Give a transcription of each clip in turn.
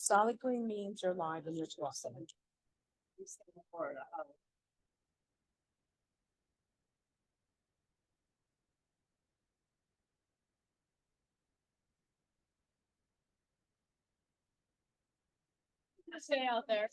Solid green means you're live and you're talking. Stay out there.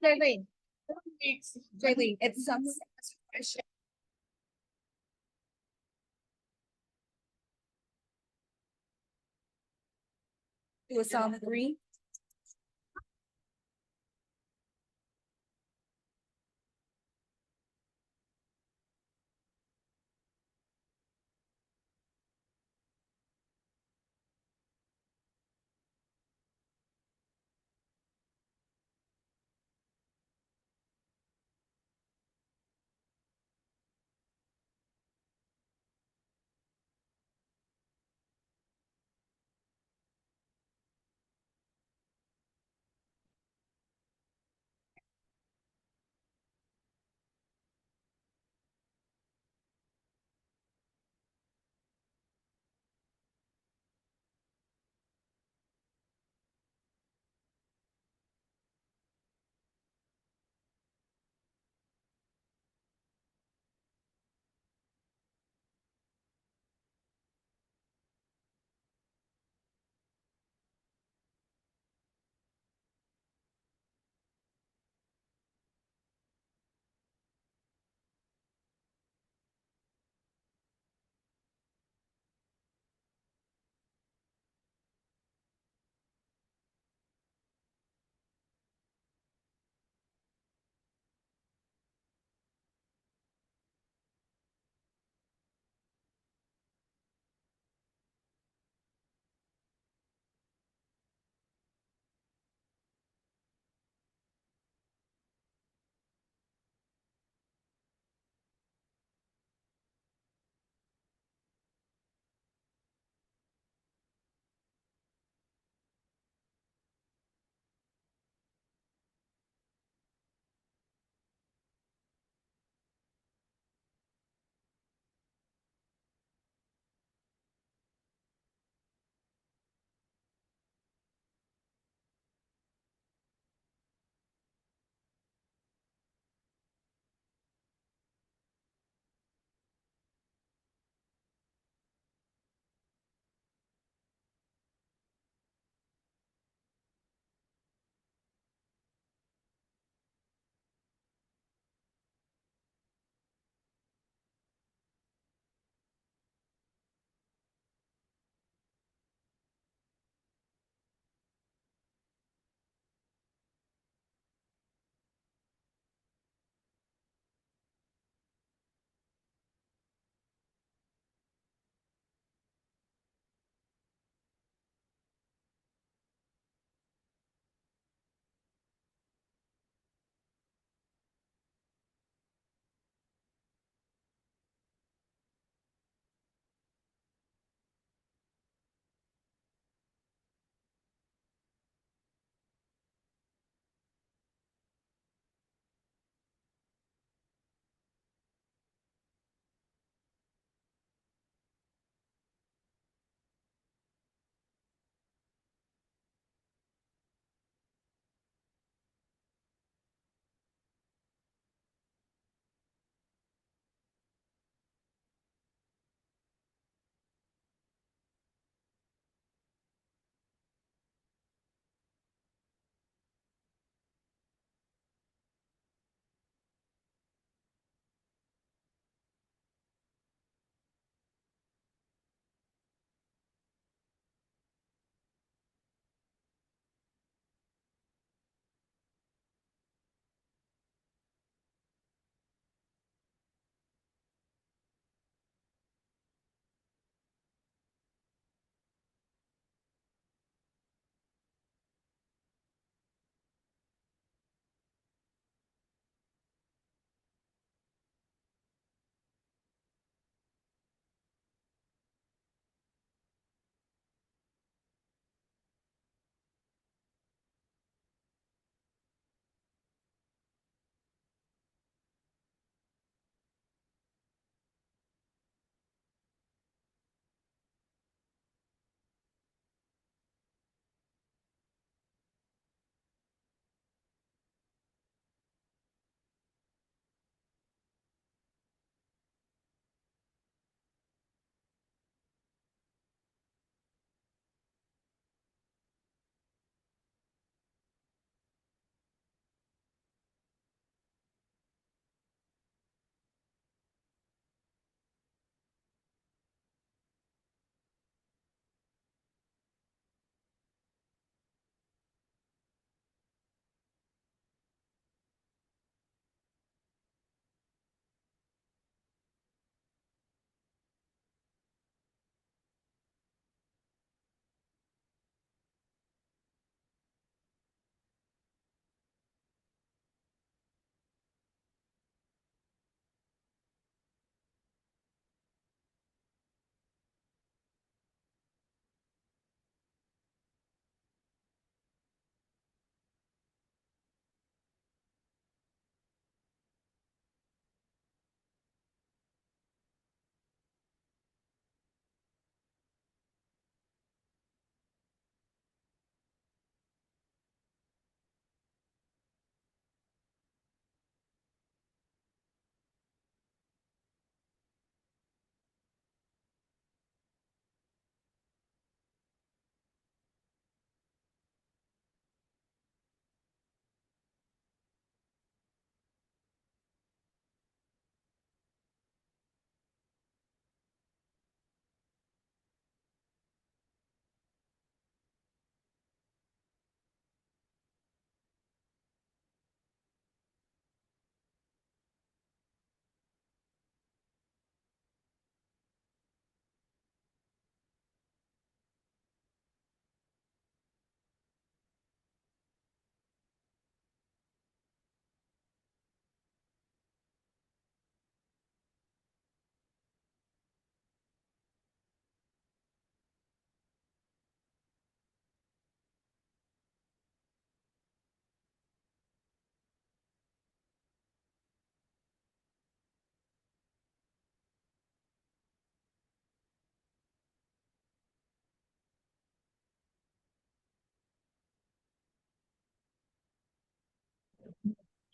Jaylene, Jaylene, it's some. It was on three.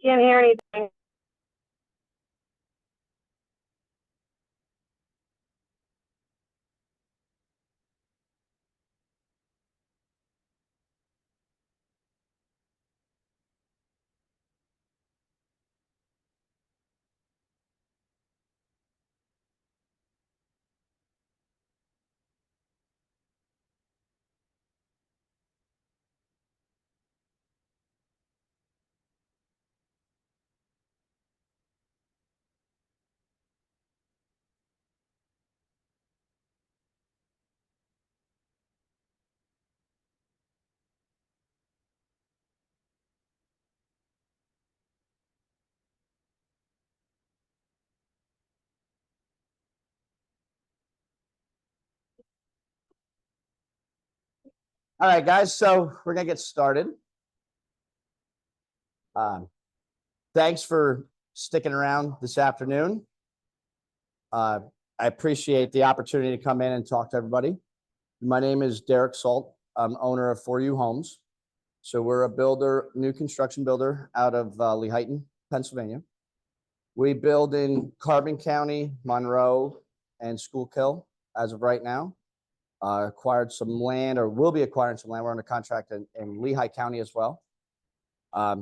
Can't hear anything. All right, guys, so we're gonna get started. Thanks for sticking around this afternoon. I appreciate the opportunity to come in and talk to everybody. My name is Derek Salt. I'm owner of For You Homes. So we're a builder, new construction builder out of Lehighton, Pennsylvania. We build in Carbon County, Monroe, and Schuylkill as of right now. Acquired some land, or will be acquiring some land. We're under contract in Lehigh County as well. A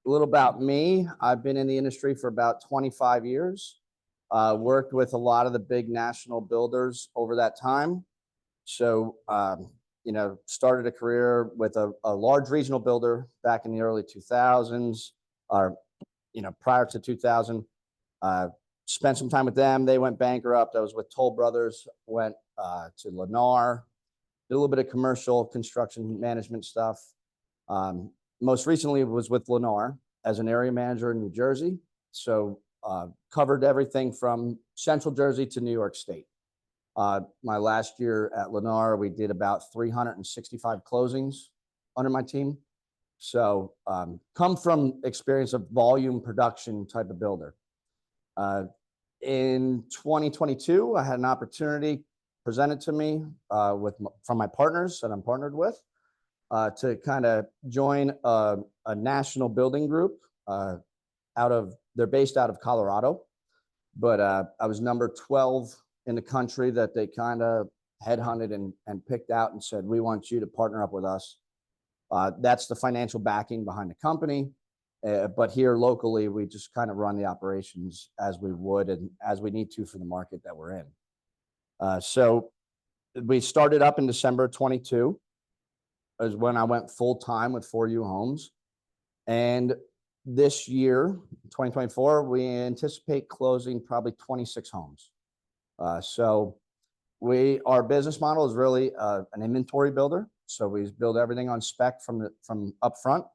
little about me. I've been in the industry for about 25 years. Worked with a lot of the big national builders over that time. So, you know, started a career with a large regional builder back in the early 2000s, or, you know, prior to 2000. Spent some time with them. They went bankrupt. I was with Toll Brothers, went to Lennar, did a little bit of commercial construction management stuff. Most recently was with Lennar as an area manager in New Jersey. So covered everything from Central Jersey to New York State. My last year at Lennar, we did about 365 closings under my team. So come from experience of volume production type of builder. In 2022, I had an opportunity presented to me from my partners that I'm partnered with to kind of join a national building group they're based out of Colorado, but I was number 12 in the country that they kind of headhunted and picked out and said, we want you to partner up with us. That's the financial backing behind the company. But here locally, we just kind of run the operations as we would and as we need to for the market that we're in. So we started up in December 22 is when I went full time with For You Homes. And this year, 2024, we anticipate closing probably 26 homes. So our business model is really an inventory builder. So we build everything on spec from upfront.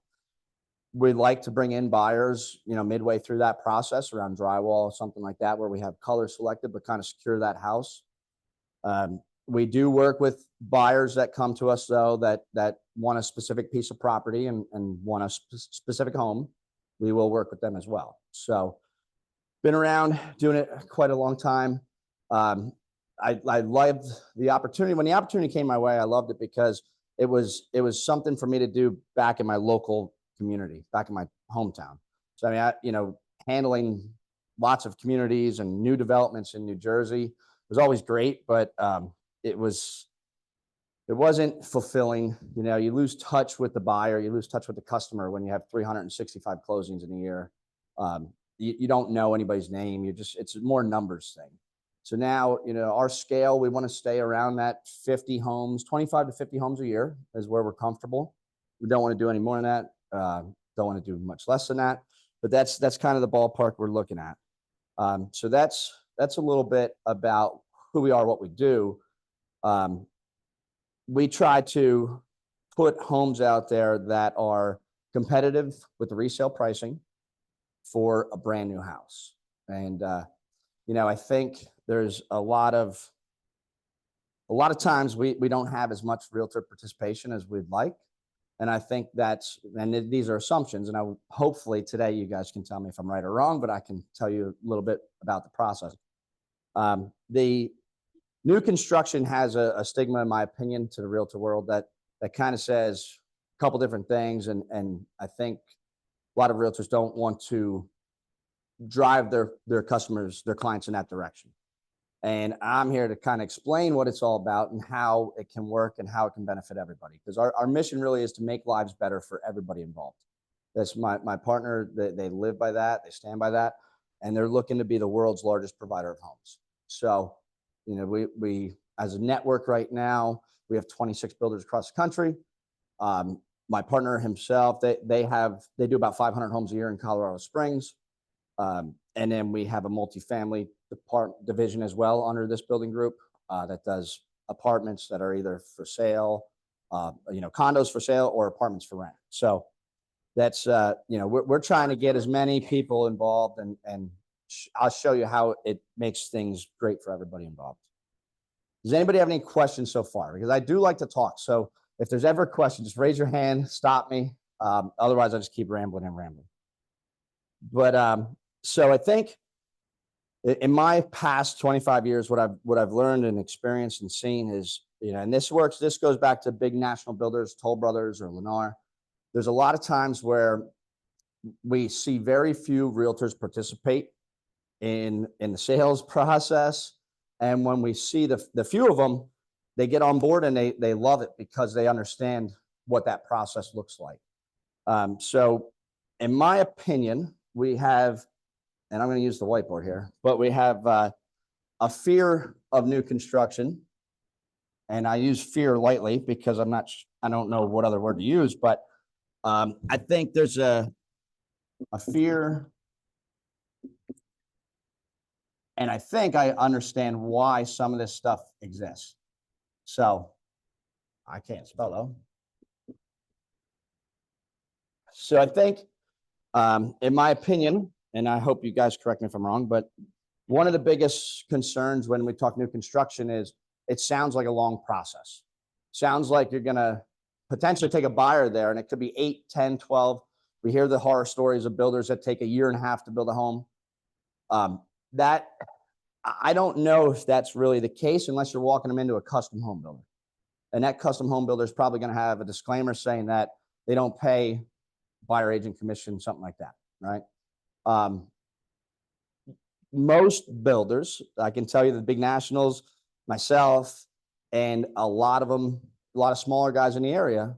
We like to bring in buyers, you know, midway through that process around drywall, something like that, where we have color selected, but kind of secure that house. We do work with buyers that come to us though, that want a specific piece of property and want a specific home. We will work with them as well. So been around doing it quite a long time. I loved the opportunity. When the opportunity came my way, I loved it because it was something for me to do back in my local community, back in my hometown. So I mean, handling lots of communities and new developments in New Jersey was always great, but it wasn't fulfilling. You know, you lose touch with the buyer, you lose touch with the customer when you have 365 closings in a year. You don't know anybody's name. It's more numbers thing. So now, you know, our scale, we want to stay around that 50 homes, 25 to 50 homes a year is where we're comfortable. We don't want to do any more than that. Don't want to do much less than that, but that's kind of the ballpark we're looking at. So that's a little bit about who we are, what we do. We try to put homes out there that are competitive with the resale pricing for a brand new house. And, you know, I think there's a lot of times we don't have as much realtor participation as we'd like. And I think these are assumptions. And hopefully today you guys can tell me if I'm right or wrong, but I can tell you a little bit about the process. The new construction has a stigma, in my opinion, to the realtor world that kind of says a couple different things. And I think a lot of realtors don't want to drive their customers, their clients in that direction. And I'm here to kind of explain what it's all about and how it can work and how it can benefit everybody. Because our mission really is to make lives better for everybody involved. That's my partner, they live by that, they stand by that, and they're looking to be the world's largest provider of homes. So, you know, we as a network right now, we have 26 builders across the country. My partner himself, they do about 500 homes a year in Colorado Springs. And then we have a multifamily division as well under this building group that does apartments that are either for sale, you know, condos for sale or apartments for rent. So that's, you know, we're trying to get as many people involved, and I'll show you how it makes things great for everybody involved. Does anybody have any questions so far? Because I do like to talk. So if there's ever a question, just raise your hand, stop me. Otherwise, I'll just keep rambling and rambling. But so I think in my past 25 years, what I've learned and experienced and seen is, you know, and this goes back to big national builders, Toll Brothers or Lennar. There's a lot of times where we see very few realtors participate in the sales process. And when we see the few of them, they get on board and they love it because they understand what that process looks like. So in my opinion, we have, and I'm going to use the whiteboard here, but we have a fear of new construction. And I use fear lightly because I don't know what other word to use, but I think there's a fear. And I think I understand why some of this stuff exists. So I can't spell though. So I think, in my opinion, and I hope you guys correct me if I'm wrong, but one of the biggest concerns when we talk new construction is it sounds like a long process. Sounds like you're going to potentially take a buyer there, and it could be 8, 10, 12. We hear the horror stories of builders that take a year and a half to build a home. That I don't know if that's really the case unless you're walking them into a custom home builder. And that custom home builder is probably going to have a disclaimer saying that they don't pay buyer agent commission, something like that, right? Most builders, I can tell you the big nationals, myself, and a lot of smaller guys in the area.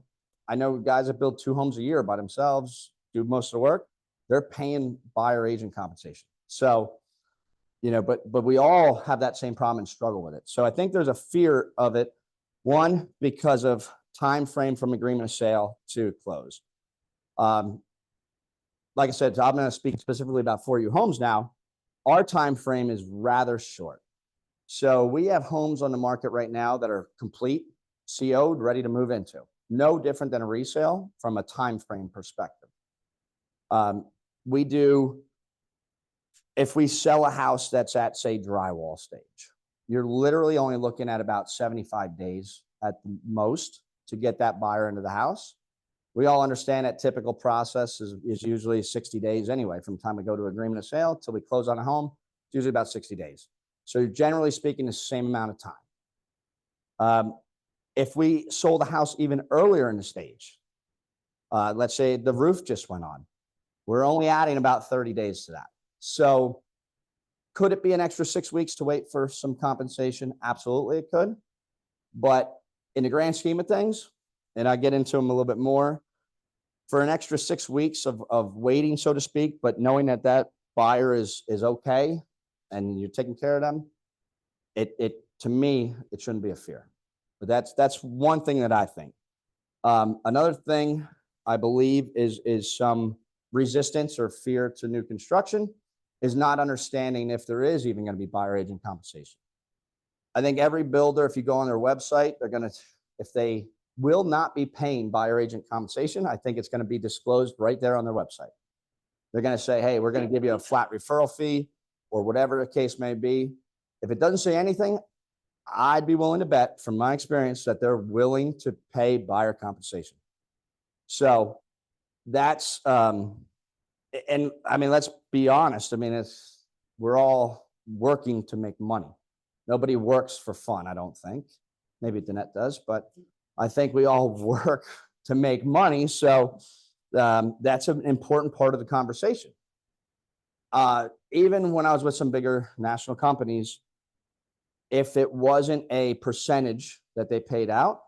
I know guys that build 2 homes a year by themselves, do most of the work. They're paying buyer agent compensation. So, you know, but we all have that same problem and struggle with it. So I think there's a fear of it. One, because of time frame from agreement of sale to close. Like I said, I'm going to speak specifically about 4U Homes now. Our time frame is rather short. So we have homes on the market right now that are complete, CO'd, ready to move into. No different than a resale from a time frame perspective. We do, if we sell a house that's at, say, drywall stage, you're literally only looking at about 75 days at the most to get that buyer into the house. We all understand that typical process is usually 60 days anyway, from the time we go to agreement of sale till we close on a home. It's usually about 60 days. So generally speaking, the same amount of time. If we sold a house even earlier in the stage, let's say the roof just went on, we're only adding about 30 days to that. So could it be an extra 6 weeks to wait for some compensation? Absolutely, it could. But in the grand scheme of things, and I get into them a little bit more, for an extra 6 weeks of waiting, so to speak, but knowing that that buyer is okay and you're taking care of them, to me, it shouldn't be a fear. But that's one thing that I think. Another thing I believe is some resistance or fear to new construction is not understanding if there is even going to be buyer agent compensation. I think every builder, if you go on their website, if they will not be paying buyer agent compensation, I think it's going to be disclosed right there on their website. They're going to say, hey, we're going to give you a flat referral fee or whatever the case may be. If it doesn't say anything, I'd be willing to bet from my experience that they're willing to pay buyer compensation. So that's, and I mean, let's be honest. I mean, we're all working to make money. Nobody works for fun, I don't think. Maybe Danette does, but I think we all work to make money. So That's an important part of the conversation. Even when I was with some bigger national companies, if it wasn't a percentage that they paid out,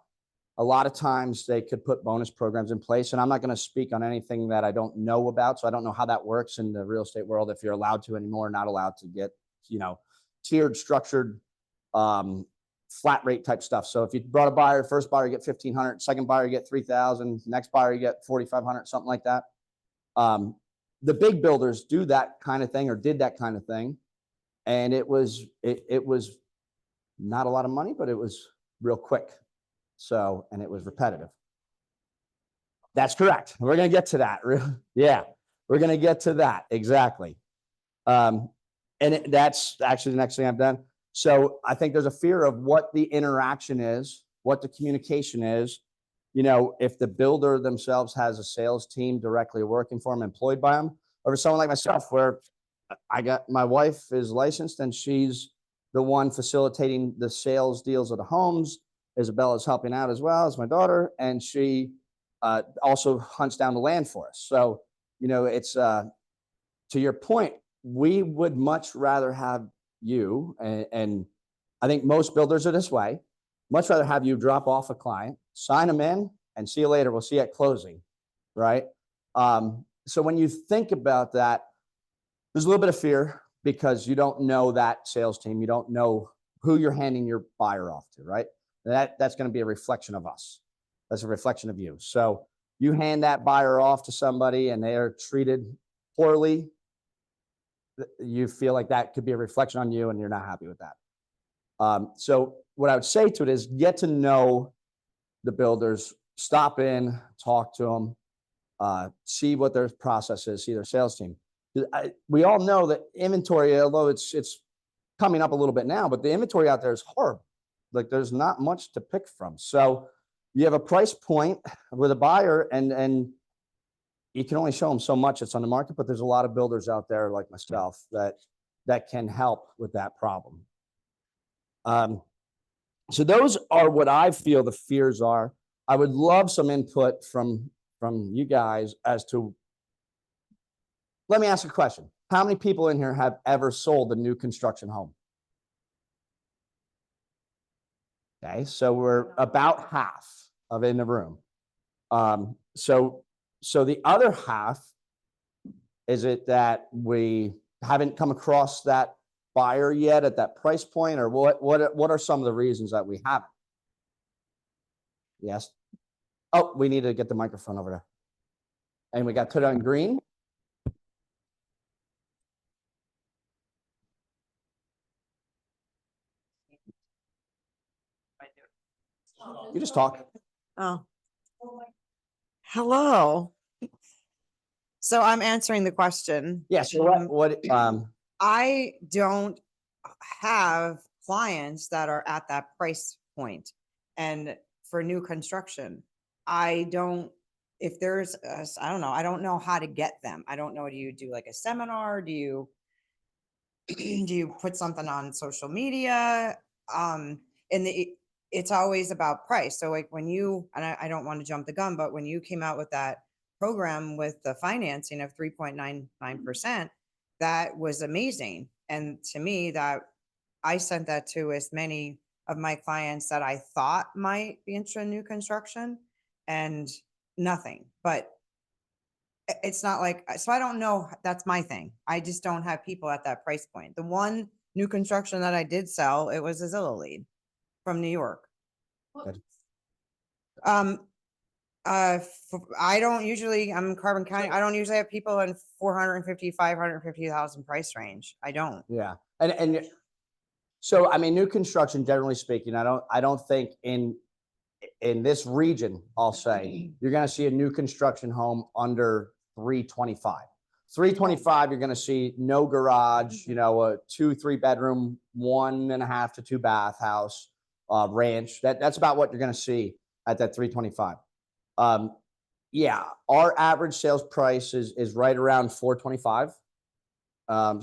a lot of times they could put bonus programs in place. And I'm not going to speak on anything that I don't know about. So I don't know how that works in the real estate world, if you're allowed to anymore, not allowed to get, tiered, structured, flat rate type stuff. So if you brought a buyer, first buyer, you get 1,500, second buyer, you get 3,000, next buyer, you get 4,500, something like that. The big builders do that kind of thing, or did that kind of thing. And it was not a lot of money, but it was real quick. So, and it was repetitive. That's correct. We're going to get to that. Yeah, we're going to get to that. Exactly. That's actually the next thing I've done. So I think there's a fear of what the interaction is, what the communication is. If the builder themselves has a sales team directly working for them, employed by them, or someone like myself, where my wife is licensed and she's the one facilitating the sales deals of the homes. Isabella's helping out as well as my daughter, and she also hunts down the land for us. So, it's to your point, we would much rather have you, and I think most builders are this way, much rather have you drop off a client, sign them in, and see you later. We'll see you at closing, right? So when you think about that, there's a little bit of fear because you don't know that sales team. You don't know who you're handing your buyer off to, right? That's going to be a reflection of us. That's a reflection of you. So you hand that buyer off to somebody and they are treated poorly, you feel like that could be a reflection on you and you're not happy with that. So what I would say to it is get to know the builders, stop in, talk to them, see what their process is, see their sales team. We all know that inventory, although it's coming up a little bit now, but the inventory out there is horrible. Like there's not much to pick from. So you have a price point with a buyer and you can only show them so much it's on the market, but there's a lot of builders out there like myself that can help with that problem. So those are what I feel the fears are. I would love some input from you guys as to, let me ask a question. How many people in here have ever sold a new construction home? Okay, so we're about half of in the room. So the other half, is it that we haven't come across that buyer yet at that price point, or what are some of the reasons that we haven't? Yes. Oh, we need to get the microphone over there. And we got put on green. You just talk. Oh. Hello. So I'm answering the question. Yes. Yeah, so I don't have clients that are at that price point. And for new construction, I don't know. I don't know how to get them. I don't know. Do you do like a seminar? Do you put something on social media? It's always about price. So like when and I don't want to jump the gun, but when you came out with that program with the financing of 3.99%, that was amazing. And to me, that I sent that to as many of my clients that I thought might be interested in new construction, and nothing. But it's not like, so I don't know. That's my thing. I just don't have people at that price point. The one new construction that I did sell, it was a Zillow lead from New York. Good. I don't usually, I'm in Carbon County. I don't usually have people in 450, 550,000 price range. I don't. Yeah. And so, I mean, new construction, generally speaking, I don't think in this region, I'll say, you're going to see a new construction home under 325. 325, you're going to see no garage, a 2-3 bedroom, 1.5 to 2 bath house, ranch. That's about what you're going to see at that 325. Yeah, our average sales price is right around 425.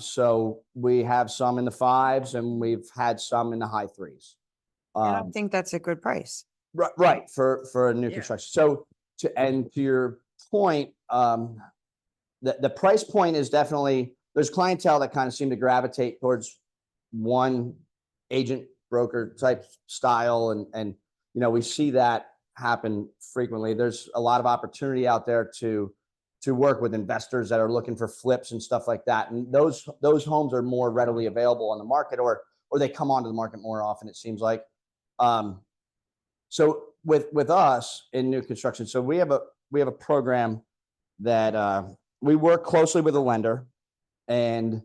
So we have some in the 5s and we've had some in the high 3s. I think that's a good price. Right, for a new construction. So to your point, the price point is definitely, there's clientele that kind of seem to gravitate towards one agent broker type style. And, you know, we see that happen frequently. There's a lot of opportunity out there to work with investors that are looking for flips and stuff like that. And those homes are more readily available on the market, or they come onto the market more often, it seems like. So with us in new construction, so we have a program that we work closely with a lender, and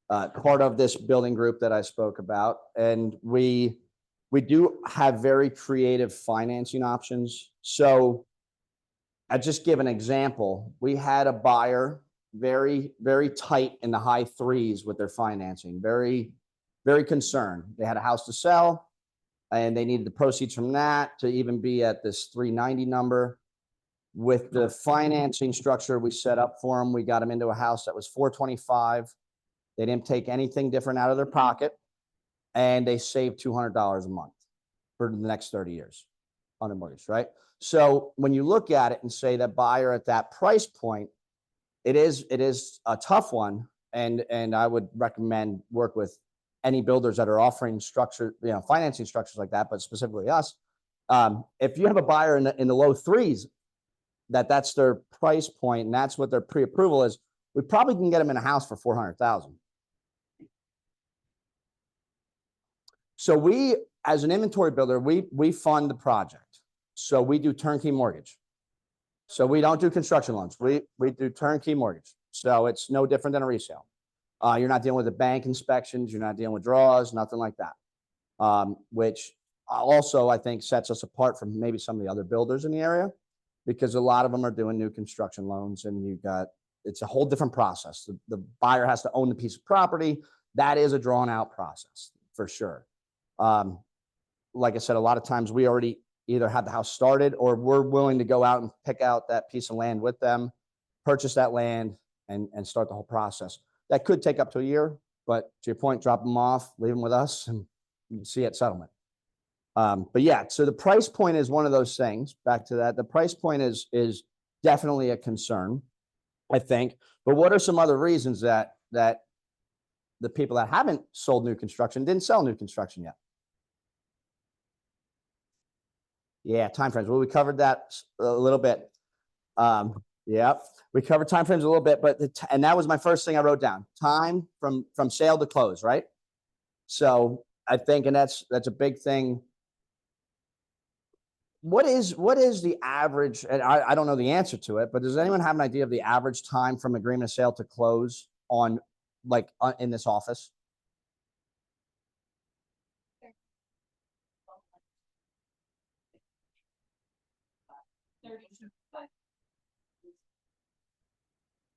part of this building group that I spoke about, and we do have very creative financing options. So I just give an example. We had a buyer very, very tight in the high threes with their financing, very, very concerned. They had a house to sell and they needed the proceeds from that to even be at this 390 number. With the financing structure we set up for them, we got them into a house that was 425. They didn't take anything different out of their pocket, and they saved $200 a month for the next 30 years on a mortgage, right? So when you look at it and say that buyer at that price point, it is a tough one. And I would recommend work with any builders that are offering structure, you know, financing structures like that, but specifically us. If you have a buyer in the low threes, that's their price point and that's what their pre-approval is, we probably can get them in a house for $400,000. So we, as an inventory builder, we fund the project. So we do turnkey mortgage. So we don't do construction loans. We do turnkey mortgage. So it's no different than a resale. You're not dealing with the bank inspections. You're not dealing with draws, nothing like that. Which also I think sets us apart from maybe some of the other builders in the area, because a lot of them are doing new construction loans, and it's a whole different process. The buyer has to own the piece of property. That is a drawn out process for sure. Like I said, a lot of times we already either have the house started, or we're willing to go out and pick out that piece of land with them, purchase that land, and start the whole process. That could take up to a year, but to your point, drop them off, leave them with us, and you can see at settlement. But yeah, so the price point is one of those things. Back to that, the price point is definitely a concern, I think. But what are some other reasons that the people that haven't sold new construction didn't sell new construction yet? Yeah, timeframes. Well, we covered that a little bit. Yeah, we covered timeframes a little bit, but and that was my first thing I wrote down: time from sale to close, right? So I think, and that's a big thing. What is the average? And I don't know the answer to it, but does anyone have an idea of the average time from agreement of sale to close on in this office?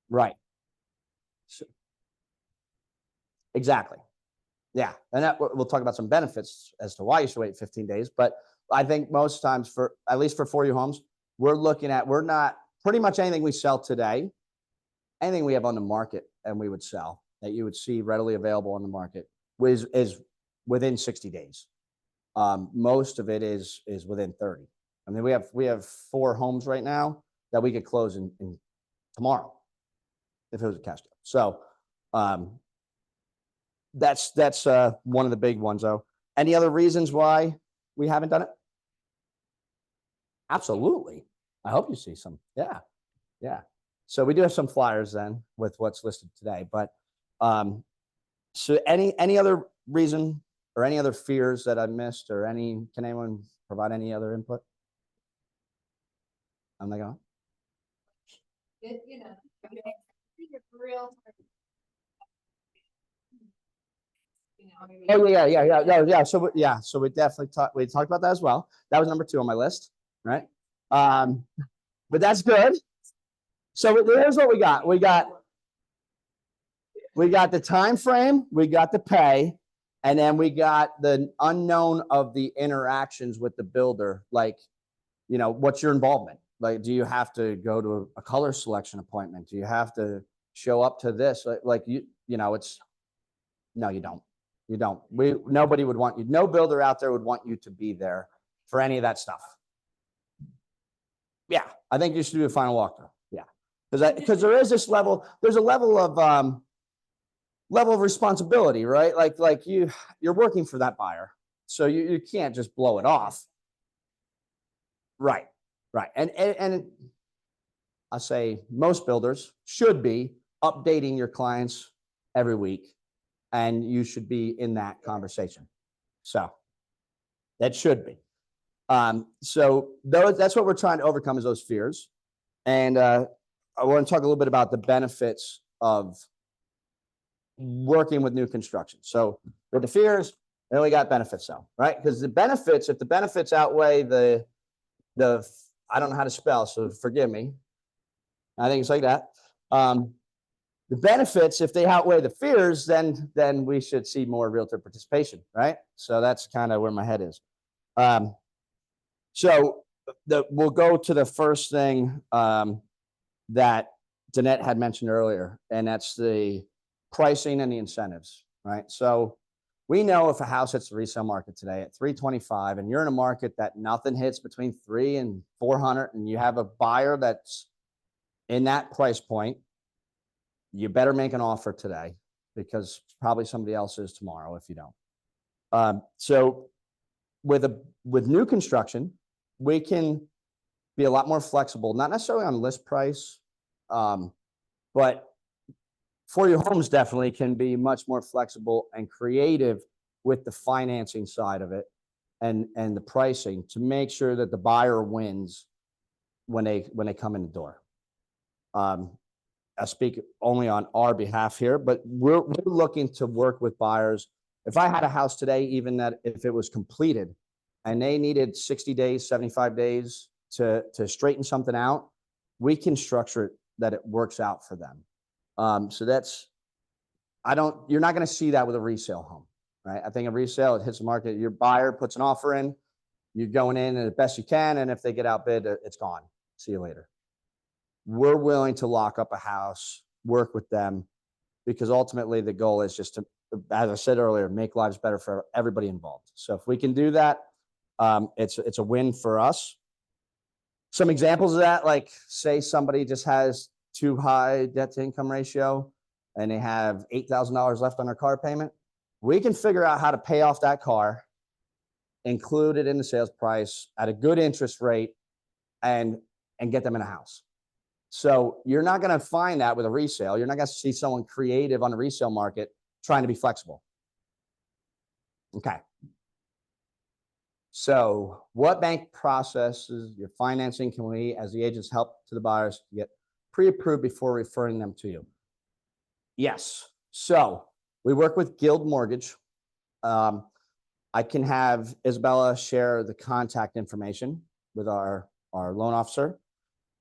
Right. So, exactly. Yeah. And that we'll talk about some benefits as to why you should wait 15 days. But I think most times, for at least for 4U homes, we're not pretty much anything we sell today, anything we have on the market and we would sell that you would see readily available on the market is within 60 days. Most of it is within 30. I mean, we have 4 homes right now that we could close in tomorrow if it was a cash deal. So that's one of the big ones, though. Any other reasons why we haven't done it? Absolutely. I hope you see some. Yeah. Yeah. So we do have some flyers then with what's listed today, but so any other reason or any other fears that I missed, or can anyone provide any other input? I'm not going. You know, real. Oh yeah. So we definitely talked about that as well. That was number 2 on my list, right? But that's good. So here's what we got. We got the time frame, we got the pay, and then we got the unknown of the interactions with the builder. Like, you know, what's your involvement? Like, do you have to go to a color selection appointment? Do you have to show up to this? Like you know, no, you don't. You don't. Nobody would want you. No builder out there would want you to be there for any of that stuff. Yeah, I think you should do a final walkthrough. Because there is this level, there's a level of responsibility, right? Like you're working for that buyer. So you can't just blow it off. Right. Right. And I say most builders should be updating your clients every week, and you should be in that conversation. So that should be. So that's what we're trying to overcome, is those fears. And I want to talk a little bit about the benefits of working with new construction. So with the fears, then we got benefits though, right? Because the benefits, if the benefits outweigh the I don't know how to spell, so forgive me. I think it's like that. The benefits, if they outweigh the fears, then we should see more realtor participation, right? So that's kind of where my head is. So we'll go to the first thing that Danette had mentioned earlier, and that's the pricing and the incentives, right? So we know if a house hits the resale market today at 325, and you're in a market that nothing hits between 300 and 400, and you have a buyer that's in that price point, you better make an offer today, because probably somebody else is tomorrow if you don't. So with new construction, we can be a lot more flexible, not necessarily on list price, but For Your Homes definitely can be much more flexible and creative with the financing side of it and the pricing to make sure that the buyer wins when they come in the door. I speak only on our behalf here, but we're looking to work with buyers. If I had a house today, even that if it was completed and they needed 60 days, 75 days to straighten something out, we can structure it that it works out for them. So you're not going to see that with a resale home, right? I think a resale, it hits the market, your buyer puts an offer in, you're going in as best you can, and if they get outbid, it's gone. See you later. We're willing to lock up a house, work with them, because ultimately the goal is just to, as I said earlier, make lives better for everybody involved. So if we can do that, it's a win for us. Some examples of that, like say somebody just has too high debt to income ratio and they have $8,000 left on their car payment. We can figure out how to pay off that car, include it in the sales price at a good interest rate, and get them in a house. So you're not going to find that with a resale. You're not going to see someone creative on the resale market trying to be flexible. Okay. So what bank processes your financing can we, as the agents, help to the buyers to get pre-approved before referring them to you? Yes. So we work with Guild Mortgage. I can have Isabella share the contact information with our loan officer,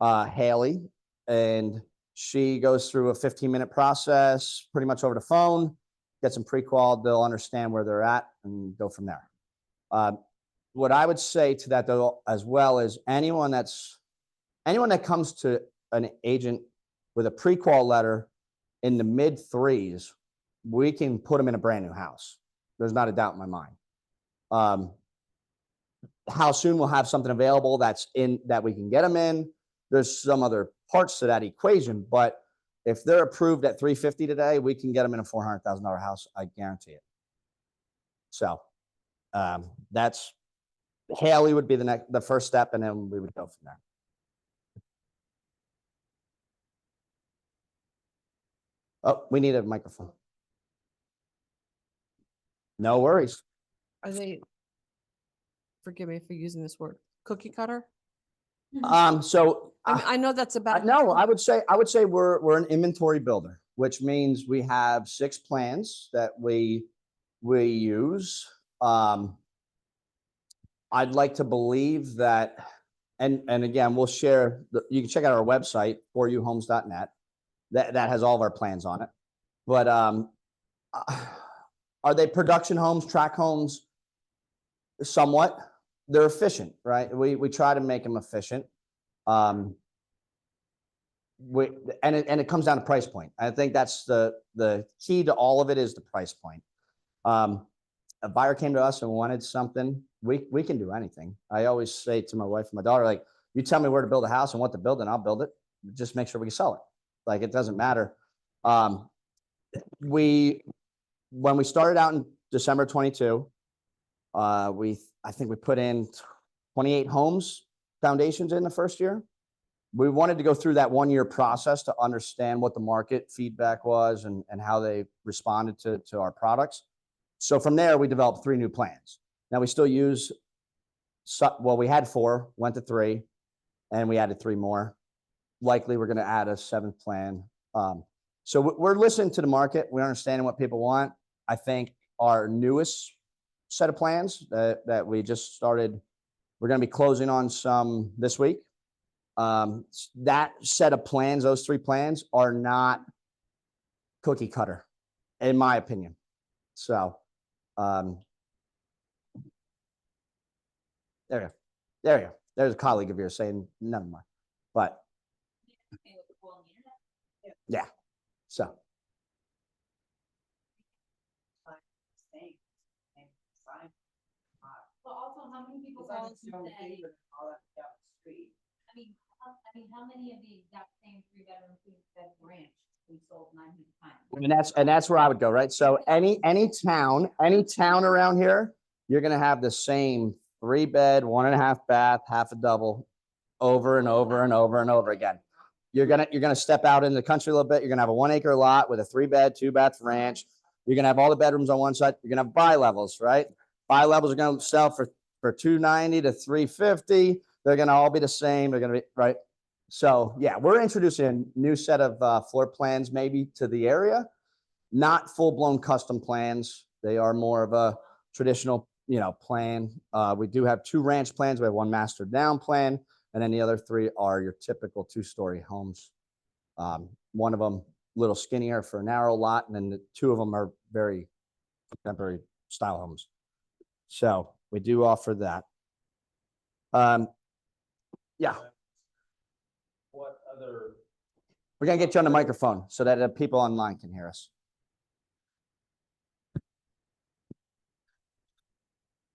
Haley, and she goes through a 15-minute process pretty much over the phone, gets them pre-qualified, they'll understand where they're at and go from there. What I would say to that though, as well, is anyone that comes to an agent with a pre-qual letter in the mid threes, we can put them in a brand new house. There's not a doubt in my mind. How soon we'll have something available that we can get them in. There's some other parts to that equation, but if they're approved at 350 today, we can get them in a $400,000 house. I guarantee it. So that's Haley would be the first step, and then we would go from there. Oh, we need a microphone. No worries. Are they, forgive me for using this word, cookie cutter? So I know that's about. no, I would say we're an inventory builder, which means we have 6 plans that we use. I'd like to believe that, and again, we'll share. You can check out our website, foryouhomes.net. That has all of our plans on it. But are they production homes, track homes? Somewhat. They're efficient, right? We try to make them efficient. And it comes down to price point. I think that's the key to all of it, is the price point. A buyer came to us and wanted something, we can do anything. I always say to my wife and my daughter, like, you tell me where to build a house and what to build, and I'll build it. just make sure we can sell it. Like, it doesn't matter. When we started out in December 22, I think we put in 28 homes foundations in the first year. We wanted to go through that 1 year process to understand what the market feedback was and how they responded to our products. So from there, we developed 3 new plans. Now we still use, well, we had 4, went to 3, and we added 3 more. Likely we're going to add a 7th plan. So we're listening to the market. We're understanding what people want. I think our newest set of plans that we just started, we're going to be closing on some this week. That set of plans, those 3 plans are not cookie cutter, in my opinion. So, there you go. There you go. There's a colleague of yours saying none of mine, but yeah. So. But also, how many people call us and say, how many of the exact same 3-bedroom, 2-bed ranch we sold 900 times? And that's where I would go, right? So any town around here, you're gonna have the same 3-bed, 1.5 bath, half a double, over and over and over and over again. You're gonna step out in the country a little bit. You're gonna have a 1-acre lot with a 3-bed, 2-bath ranch. You're gonna have all the bedrooms on one side. You're gonna have bi-levels, right? Bi-levels are gonna sell for $290 to $350. They're gonna all be the same. They're gonna be right. So yeah, we're introducing a new set of floor plans maybe to the area, not full-blown custom plans. They are more of a traditional, plan. We do have 2 ranch plans. We have 1 master down plan, and then the other 3 are your typical 2-story homes. One of them a little skinnier for a narrow lot, and then the 2 of them are very contemporary style homes. So we do offer that. Yeah. What other? We're going to get you on the microphone so that people online can hear us.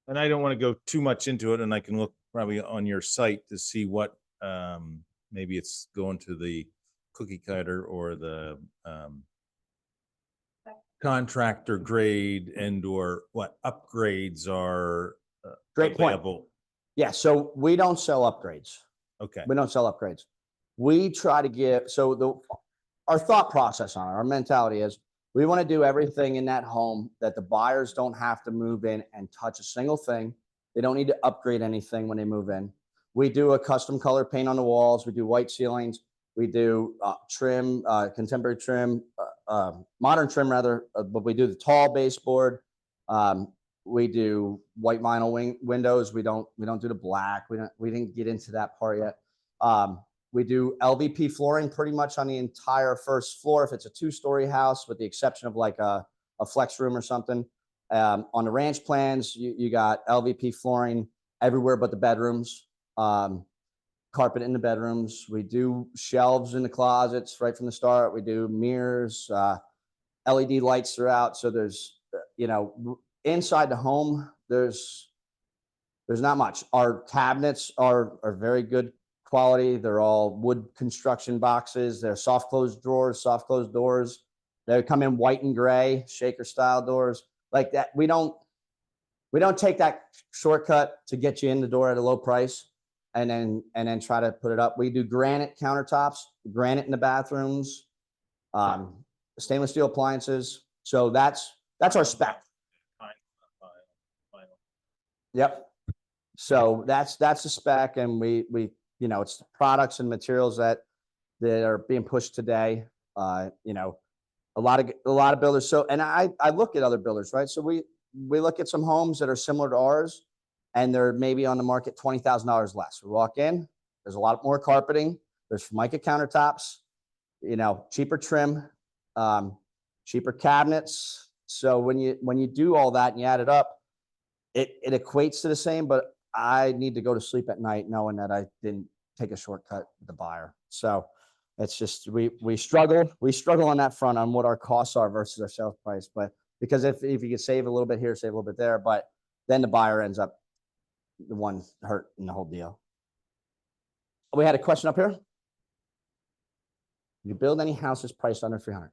And I don't want to go too much into it, and I can look probably on your site to see what, maybe it's going to the cookie cutter or the contractor grade and or what upgrades are Great point. available. Yeah, so we don't sell upgrades. Okay. We don't sell upgrades. We try to give, our thought process on it, our mentality is we want to do everything in that home that the buyers don't have to move in and touch a single thing. They don't need to upgrade anything when they move in. We do a custom color paint on the walls. We do white ceilings. We do trim, contemporary trim, modern trim rather, but we do the tall baseboard. We do white vinyl windows. We don't do the black. We didn't get into that part yet. We do LVP flooring pretty much on the entire first floor if it's a 2-story house, with the exception of like a flex room or something. On the ranch plans, you got LVP flooring everywhere but the bedrooms. Carpet in the bedrooms. We do shelves in the closets right from the start. We do mirrors, LED lights throughout. So there's, inside the home, there's not much. Our cabinets are very good quality. They're all wood construction boxes. They're soft closed drawers, soft closed doors. They come in white and gray, shaker style doors like that. We don't take that shortcut to get you in the door at a low price and then try to put it up. We do granite countertops, granite in the bathrooms, stainless steel appliances. So that's our spec. Yep. So that's the spec, and we it's the products and materials that are being pushed today. A lot of builders. So, and I look at other builders, right? So we look at some homes that are similar to ours, and they're maybe on the market $20,000 less. We walk in, there's a lot more carpeting, there's Formica countertops, cheaper trim, cheaper cabinets. So when you do all that and you add it up, it equates to the same, but I need to go to sleep at night knowing that I didn't take a shortcut with the buyer. So it's just, we struggle on that front on what our costs are versus our sales price. But because if you could save a little bit here, save a little bit there, but then the buyer ends up the one hurt in the whole deal. We had a question up here. You build any houses priced under 300?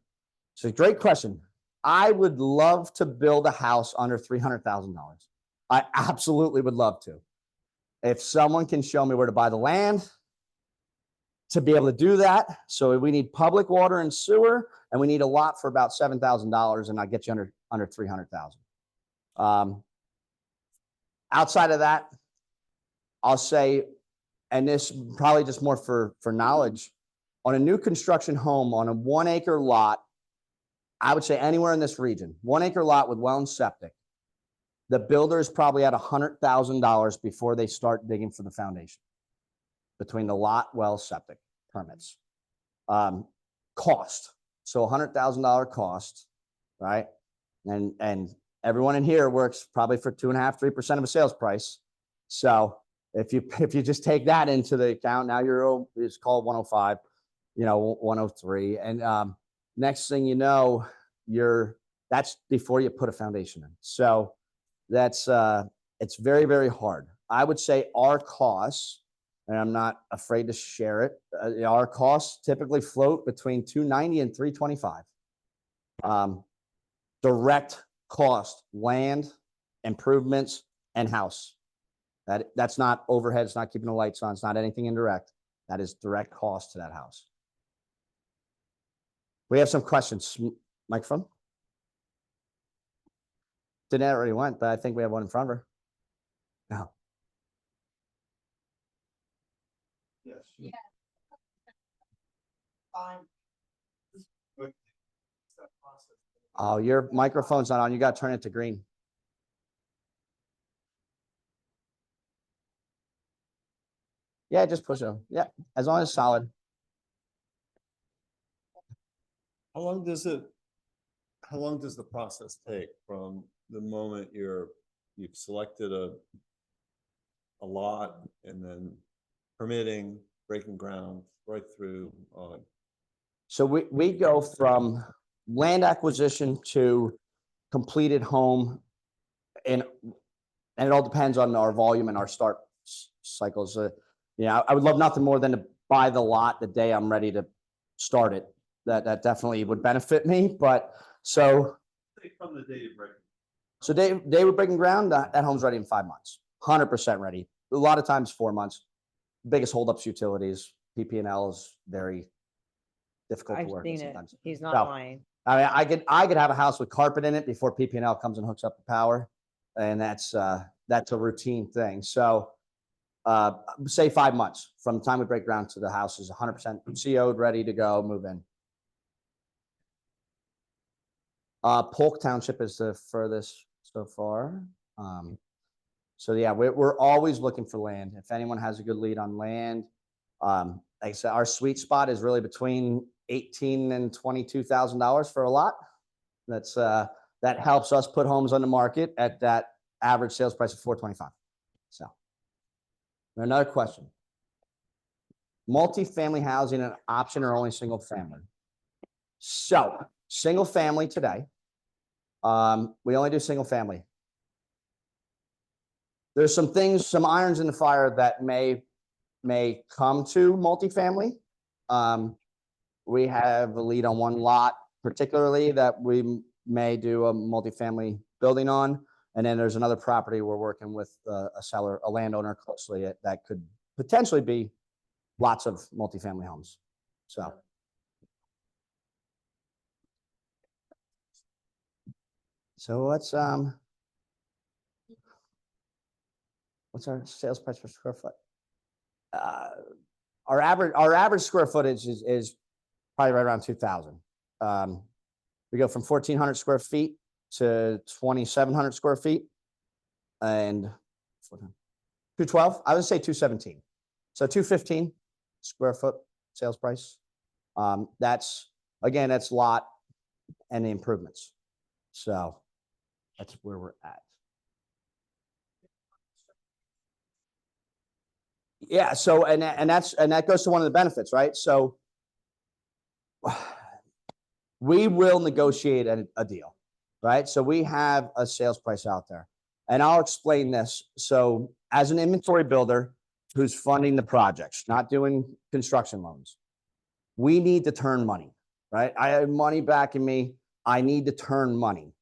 So great question. I would love to build a house under $300,000. I absolutely would love to. If someone can show me where to buy the land to be able to do that. So we need public water and sewer, and we need a lot for about $7,000, and I get you under 300,000. Outside of that, I'll say, and this probably just more for knowledge, on a new construction home on a 1 acre lot, I would say anywhere in this region, 1 acre lot with well and septic, the builder is probably at $100,000 before they start digging for the foundation between the lot, well, septic permits. Cost. So $100,000 cost, right? And everyone in here works probably for 2.5%, 3% of a sales price. So if you just take that into the account, now it's called 105, 103. And next thing you know, that's before you put a foundation in. So that's it's very, very hard. I would say our costs, and I'm not afraid to share it, our costs typically float between $290 and $325. Direct cost, land, improvements, and house. That's not overhead. It's not keeping the lights on. It's not anything indirect. That is direct cost to that house. We have some questions. Microphone? Danette already went, but I think we have one in front of her. No. Yes. Yeah. Oh, your microphone's not on. You got to turn it to green. Yeah, just push it. Yeah, as long as it's solid. How long does the process take from the moment you've selected a lot and then permitting, breaking ground, right through? So we go from land acquisition to completed home, and it all depends on our volume and our start cycles. I would love nothing more than to buy the lot the day I'm ready to start it. That definitely would benefit me. But so From the day of breaking. So day we're breaking ground, that home's ready in 5 months, 100% ready. A lot of times 4 months. Biggest holdups, utilities, PP&L is very difficult to I've work with seen it. sometimes. He's not So, lying. I mean, I could have a house with carpet in it before PP&L comes and hooks up the power, and that's a routine thing. So say 5 months from the time we break ground to the house is 100% CO'd, ready to go, move in. Polk Township is the furthest so far. So yeah, we're always looking for land. If anyone has a good lead on land, like I said, our sweet spot is really between $18,000 and $22,000 for a lot. That helps us put homes on the market at that average sales price of $425. So another question: multifamily housing an option or only single family? So single family today. We only do single family. There's some things, some irons in the fire that may come to multifamily. We have a lead on one lot particularly that we may do a multifamily building on. And then there's another property we're working with a seller, a landowner closely that could potentially be lots of multifamily homes. So what's our sales price per square foot? Our average square footage is probably right around 2,000. We go from 1,400 square feet to 2,700 square feet, and 212. I would say 217. So 215 square foot sales price. That's lot and the improvements. So that's where we're at. Yeah. So, and that goes to one of the benefits, right? So we will negotiate a deal, right? So we have a sales price out there, and I'll explain this. So as an inventory builder who's funding the projects, not doing construction loans, we need to turn money, right? I have money backing me. I need to turn money.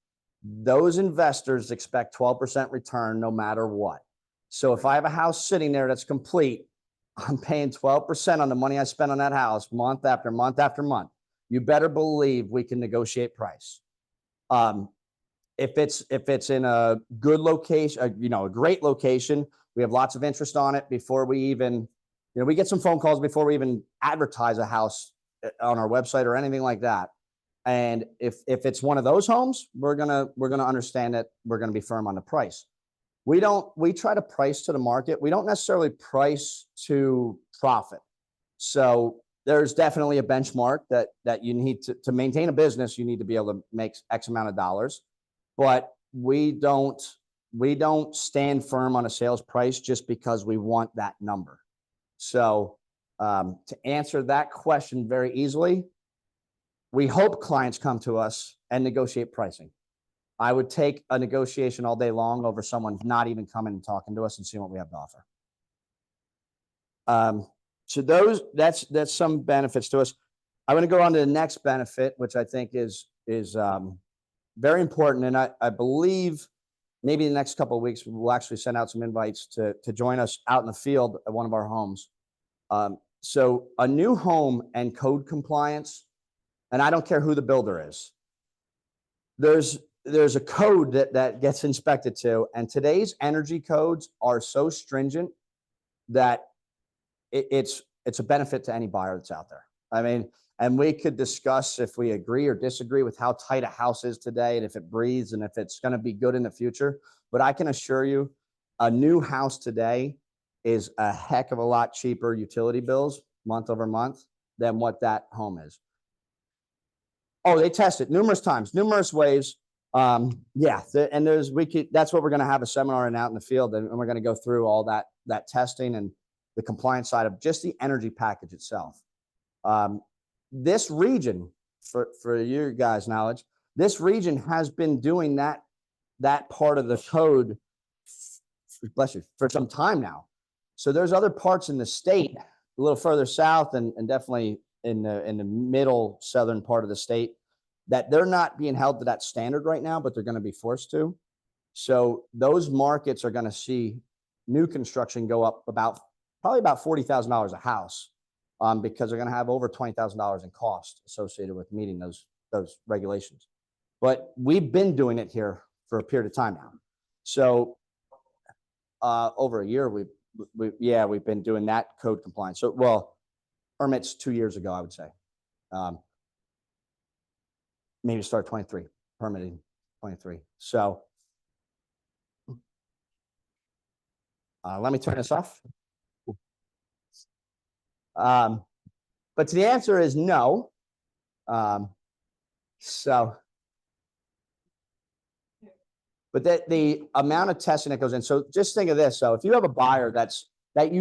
Those investors expect 12% return no matter what. So if I have a house sitting there that's complete, I'm paying 12% on the money I spent on that house month after month after month. You better believe we can negotiate price. If it's in a good location, a great location, we have lots of interest on it before we even, we get some phone calls before we even advertise a house on our website or anything like that. And if it's one of those homes, we're gonna understand that we're gonna be firm on the price. We try to price to the market. We don't necessarily price to profit. So there's definitely a benchmark that you need to maintain a business. You need to be able to make X amount of dollars, but we don't stand firm on a sales price just because we want that number. So to answer that question very easily, we hope clients come to us and negotiate pricing. I would take a negotiation all day long over someone not even coming and talking to us and seeing what we have to offer. So that's some benefits to us. I'm going to go on to the next benefit, which I think is very important. And I believe maybe in the next couple of weeks, we'll actually send out some invites to join us out in the field at one of our homes. So a new home and code compliance, and I don't care who the builder is, there's a code that gets inspected to, and today's energy codes are so stringent that it's a benefit to any buyer that's out there. I mean, and we could discuss if we agree or disagree with how tight a house is today and if it breathes and if it's going to be good in the future. But I can assure you, a new house today is a heck of a lot cheaper utility bills month over month than what that home is. Oh, they test it numerous times, numerous ways. And that's what we're going to have a seminar out in the field, and we're going to go through all that testing and the compliance side of just the energy package itself. This region, for your guys' knowledge, this region has been doing that part of the code, bless you, for some time now. So there's other parts in the state, a little further south and definitely in the middle southern part of the state, that they're not being held to that standard right now, but they're going to be forced to. So those markets are going to see new construction go up probably about $40,000 a house, because they're going to have over $20,000 in cost associated with meeting those regulations. But we've been doing it here for a period of time now. So over a year, we've been doing that code compliance. So, well, permits 2 years ago, I would say. Maybe start 23, permitting 23. So let me turn this off. But the answer is no. But the amount of testing that goes in. So just think of this. So if you have a buyer that right,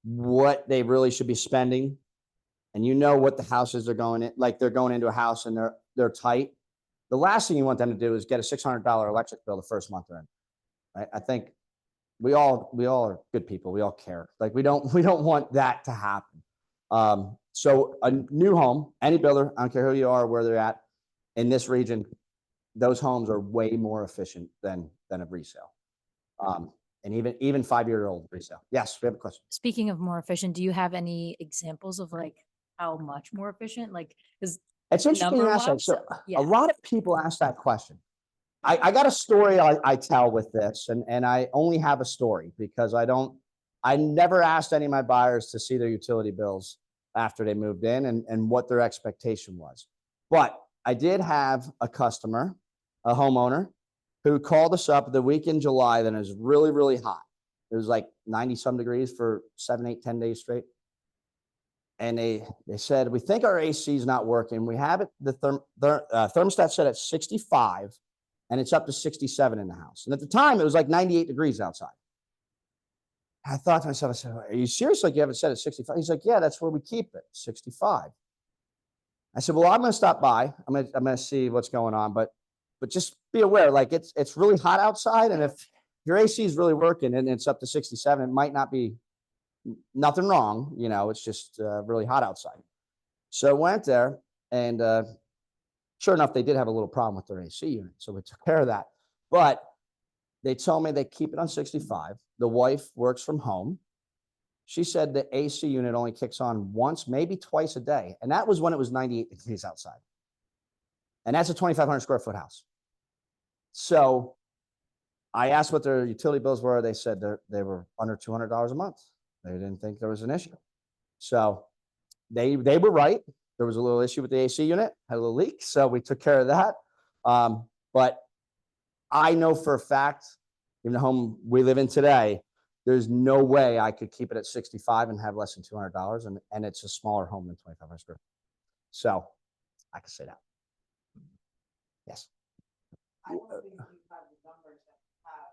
what they really should be spending, and what the houses are going in, like they're going into a house and they're tight. The last thing you want them to do is get a $600 electric bill the first month they're in. Right? I think we all are good people. We all care. Like we don't want that to happen. So a new home, any builder, I don't care who you are, where they're at in this region, those homes are way more efficient than a resale. And even 5-year-old resale. Yes, we have a question. Speaking of more efficient, do you have any examples of like how much more efficient? Like, because It's interesting you ask that. So yeah. a lot of people ask that question. I got a story I tell with this, and I only have a story because I never asked any of my buyers to see their utility bills after they moved in and what their expectation was. But I did have a customer, a homeowner, who called us up the week in July that it was really, really hot. It was like 90 some degrees for 7, 8, 10 days straight. And they said, we think our AC is not working. We have it, the thermostat set at 65 and it's up to 67 in the house. And at the time it was like 98 degrees outside. I thought to myself, I said, are you serious? Like you have it set at 65? He's like, yeah, that's where we keep it, 65. I said, well, I'm going to stop by. I'm going to see what's going on, but just be aware, like it's really hot outside. And if your AC is really working and it's up to 67, it might not be nothing wrong, you know, it's just really hot outside. So I went there and sure enough, they did have a little problem with their AC unit. So we took care of that. But they told me they keep it on 65. The wife works from home. She said the AC unit only kicks on once, maybe twice a day. And that was when it was 98 degrees outside. And that's a 2,500 square foot house. So I asked what their utility bills were. They said they were under $200 a month. They didn't think there was an issue. So they were right. There was a little issue with the AC unit, had a little leak. So we took care of that. But I know for a fact, in the home we live in today, there's no way I could keep it at 65 and have less than $200. And it's a smaller home than 2,500 square feet. So I can say that. Yes. I don't think you have the numbers that you have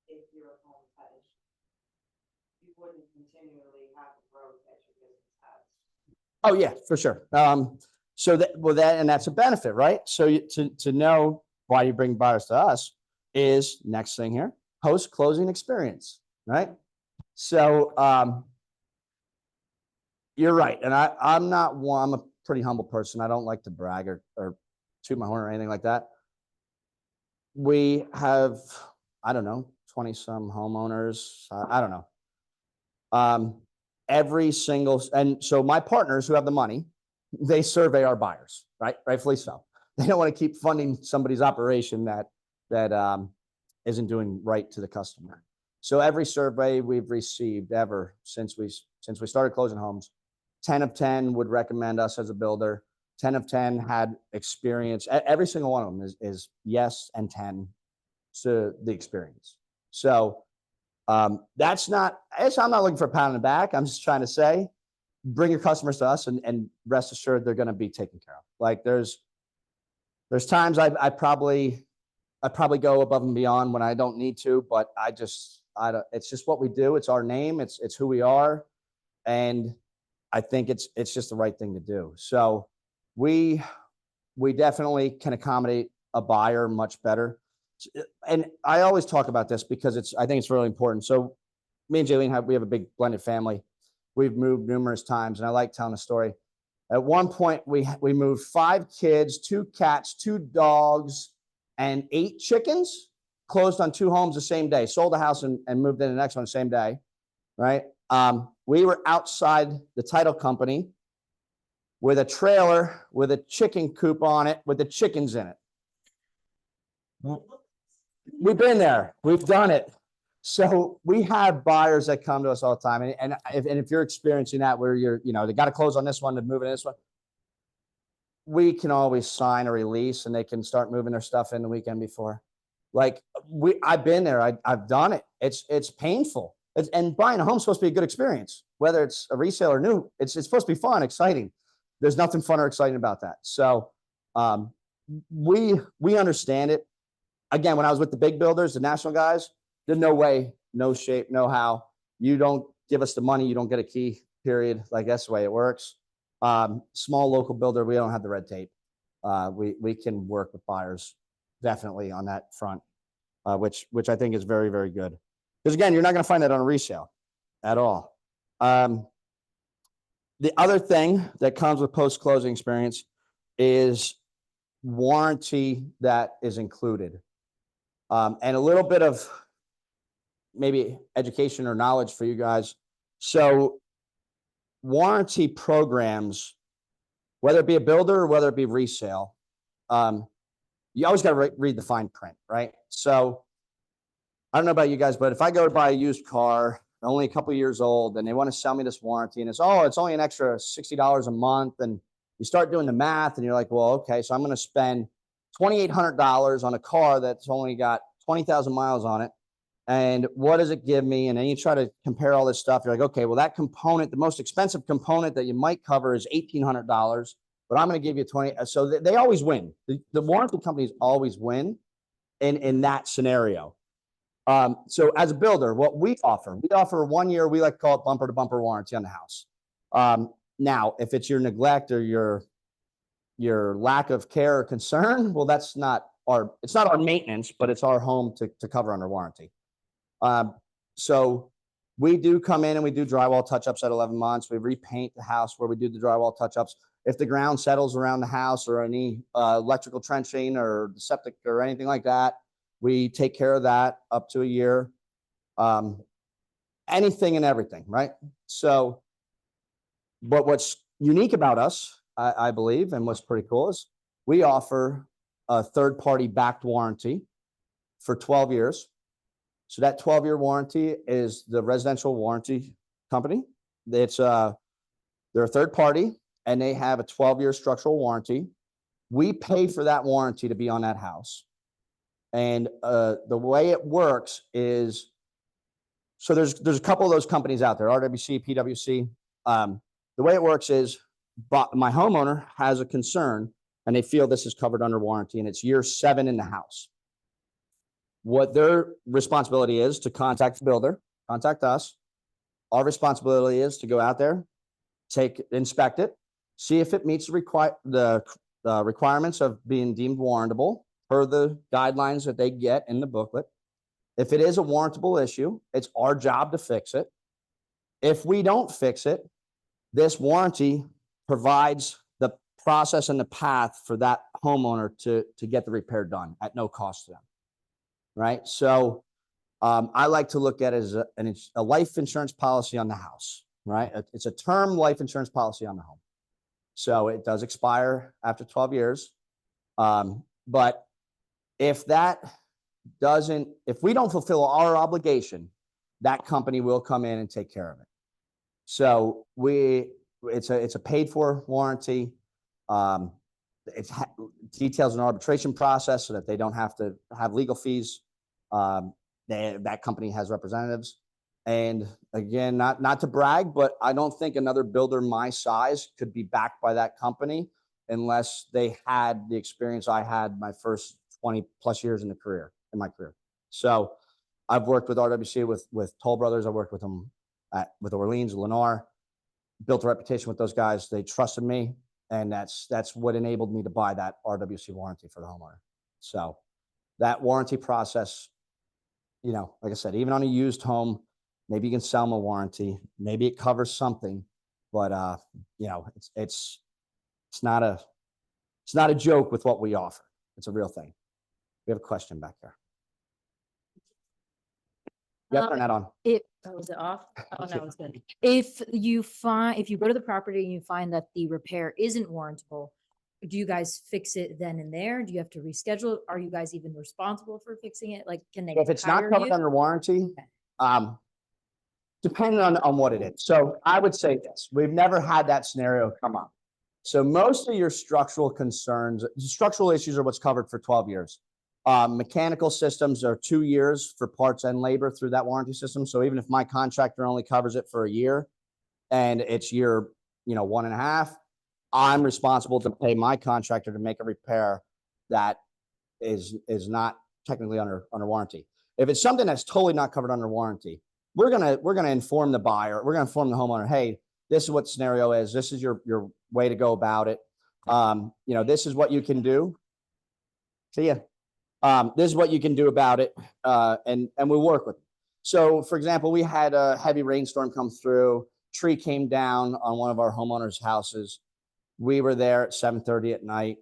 if your home had issues. You wouldn't continually have the growth that your business has. Oh yeah, for sure. So that's a benefit, right? So to know why you bring buyers to us is next thing here, post-closing experience, right? So you're right. And I'm a pretty humble person. I don't like to brag or toot my horn or anything like that. We have, I don't know, 20 some homeowners. I don't know. Every single, and so my partners who have the money, they survey our buyers, right? Rightfully so. They don't want to keep funding somebody's operation that isn't doing right to the customer. So every survey we've received ever since we started closing homes, 10 of 10 would recommend us as a builder. 10 of 10 had experience. Every single one of them is yes and 10 to the experience. So I'm not looking for a pat on the back. I'm just trying to say, bring your customers to us and rest assured they're going to be taken care of. Like there's times I probably go above and beyond when I don't need to, but it's just what we do. It's our name. It's who we are. And I think it's just the right thing to do. So we definitely can accommodate a buyer much better. And I always talk about this because I think it's really important. So me and Jaylene we have a big blended family. We've moved numerous times and I like telling the story. At one point we moved 5 kids, 2 cats, 2 dogs, and 8 chickens, closed on 2 homes the same day, sold the house and moved in the next one the same day, right? We were outside the title company with a trailer with a chicken coop on it with the chickens in it. We've been there. We've done it. So we have buyers that come to us all the time. And if you're experiencing that where they got to close on this one to move in this one, we can always sign a release and they can start moving their stuff in the weekend before. Like I've been there. I've done it. It's painful. And buying a home is supposed to be a good experience, whether it's a resale or new. It's supposed to be fun, exciting. There's nothing fun or exciting about that. So we understand it. Again, when I was with the big builders, the national guys, there's no way, no shape, no how. You don't give us the money, you don't get a key, period. Like that's the way it works. Small local builder, we don't have the red tape. We can work with buyers definitely on that front, which I think is very, very good. Because again, you're not going to find that on a resale at all. The other thing that comes with post-closing experience is warranty that is included. And a little bit of maybe education or knowledge for you guys. So warranty programs, whether it be a builder or whether it be resale, you always got to read the fine print, right? So I don't know about you guys, but if I go to buy a used car, only a couple of years old, and they want to sell me this warranty and it's only an extra $60 a month. And you start doing the math and you're like, well, okay, so I'm going to spend $2,800 on a car that's only got 20,000 miles on it. And what does it give me? And then you try to compare all this stuff. You're like, okay, well, that component, the most expensive component that you might cover is $1,800, but I'm going to give you 20. So they always win. The warranty companies always win in that scenario. So as a builder, what we offer 1 year, we like to call it bumper to bumper warranty on the house. Now, if it's your neglect or your lack of care or concern, well, it's not our maintenance, but it's our home to cover under warranty. So We do come in and we do drywall touch-ups at 11 months. We repaint the house where we do the drywall touch-ups. If the ground settles around the house or any electrical trenching or septic or anything like that, we take care of that up to a year. Anything and everything, right? So, but what's unique about us, I believe, and what's pretty cool is we offer a third-party backed warranty for 12 years. So that 12-year warranty is the residential warranty company. It's they're a third party and they have a 12-year structural warranty. We pay for that warranty to be on that house. And the way it works is, so there's a couple of those companies out there, RWC, PWC. The way it works is, my homeowner has a concern and they feel this is covered under warranty and it's year 7 in the house. What their responsibility is to contact the builder, contact us. Our responsibility is to go out there, inspect it, see if it meets the requirements of being deemed warrantable per the guidelines that they get in the booklet. If it is a warrantable issue, it's our job to fix it. If we don't fix it, this warranty provides the process and the path for that homeowner to get the repair done at no cost to them. Right? So I like to look at it as a life insurance policy on the house, right? It's a term life insurance policy on the home. So it does expire after 12 years. But if we don't fulfill our obligation, that company will come in and take care of it. So it's a paid for warranty. It details an arbitration process so that they don't have to have legal fees. That company has representatives. And again, not to brag, but I don't think another builder my size could be backed by that company unless they had the experience I had my first 20 plus years in my career. So I've worked with RWC, with Toll Brothers. I worked with them with Orleans, Lennar, built a reputation with those guys. They trusted me. And that's what enabled me to buy that RWC warranty for the homeowner. So that warranty process, like I said, even on a used home, maybe you can sell them a warranty. Maybe it covers something, but it's not a joke with what we offer. It's a real thing. We have a question back there. Yeah, turn that on. Was it off? Oh, no, it's good. If you go to the property and you find that the repair isn't warrantable, do you guys fix it then and there? Do you have to reschedule? Are you guys even responsible for fixing it? Like, can they If it's not hire covered you? under warranty, depending on what it is. So I would say this, we've never had that scenario come up. So most of your structural issues are what's covered for 12 years. Mechanical systems are 2 years for parts and labor through that warranty system. So even if my contractor only covers it for a year and it's year, 1.5, I'm responsible to pay my contractor to make a repair that is not technically under warranty. If it's something that's totally not covered under warranty, we're gonna inform the buyer, we're gonna inform the homeowner, hey, this is what the scenario is. This is your way to go about it. This is what you can do. See ya. This is what you can do about it, and we work with them. So, for example, we had a heavy rainstorm come through. Tree came down on one of our homeowners' houses. We were there at 7:30 at night.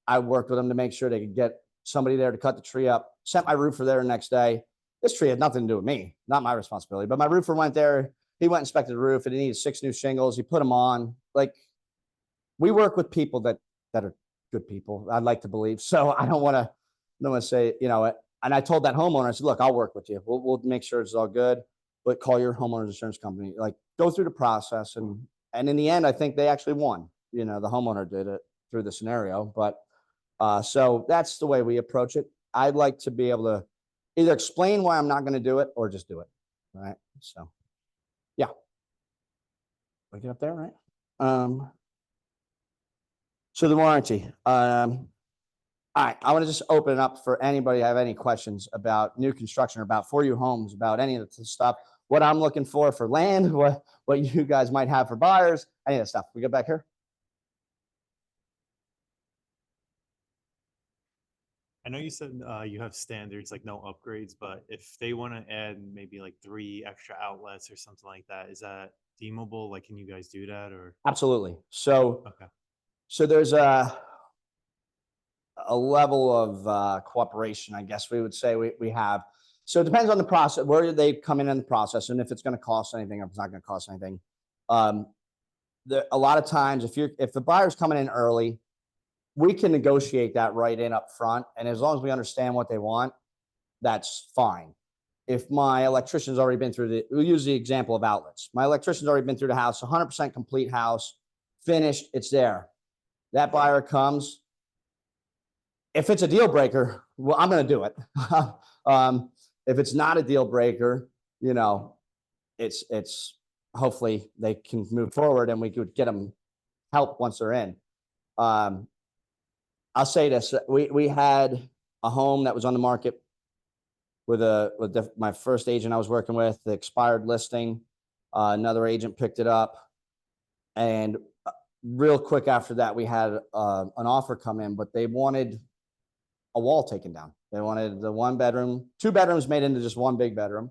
I worked with them to make sure they could get somebody there to cut the tree up. Sent my roofer there the next day. This tree had nothing to do with me, not my responsibility. But my roofer went there. He went and inspected the roof. And he needed 6 new shingles. He put them on. Like, we work with people that are good people. I'd like to believe. So I don't want to say, and I told that homeowner, I said, look, I'll work with you. We'll make sure it's all good, but call your homeowner's insurance company. Like, go through the process. And in the end, I think they actually won. The homeowner did it through the scenario. But so that's the way we approach it. I'd like to be able to either explain why I'm not going to do it or just do it. Right. So, yeah. We get up there, right? So the warranty. All right, I want to just open it up for anybody have any questions about new construction or about for you homes, about any of the stuff, what I'm looking for land, what you guys might have for buyers, any of that stuff. We go back here. I know you said you have standards, like no upgrades, but if they want to add maybe like 3 extra outlets or something like that, is that deemable? Like, can you guys do that or? Absolutely. So, Okay. so there's a level of cooperation, I guess we would say we have. So it depends on the process, where they come in the process, and if it's going to cost anything or if it's not going to cost anything. A lot of times, if the buyer's coming in early, we can negotiate that right in up front, and as long as we understand what they want, that's fine. If my electrician's already been through we'll use the example of outlets. My electrician's already been through the house, 100% complete house, finished, it's there. That buyer comes. If it's a deal breaker, well, I'm going to do it. If it's not a deal breaker, you know, it's hopefully they can move forward and we could get them help once they're in. I'll say this: we had a home that was on the market with my first agent I was working with, the expired listing. Another agent picked it up, and real quick after that, we had an offer come in, but they wanted a wall taken down. They wanted the 1 bedroom, 2 bedrooms made into just 1 big bedroom.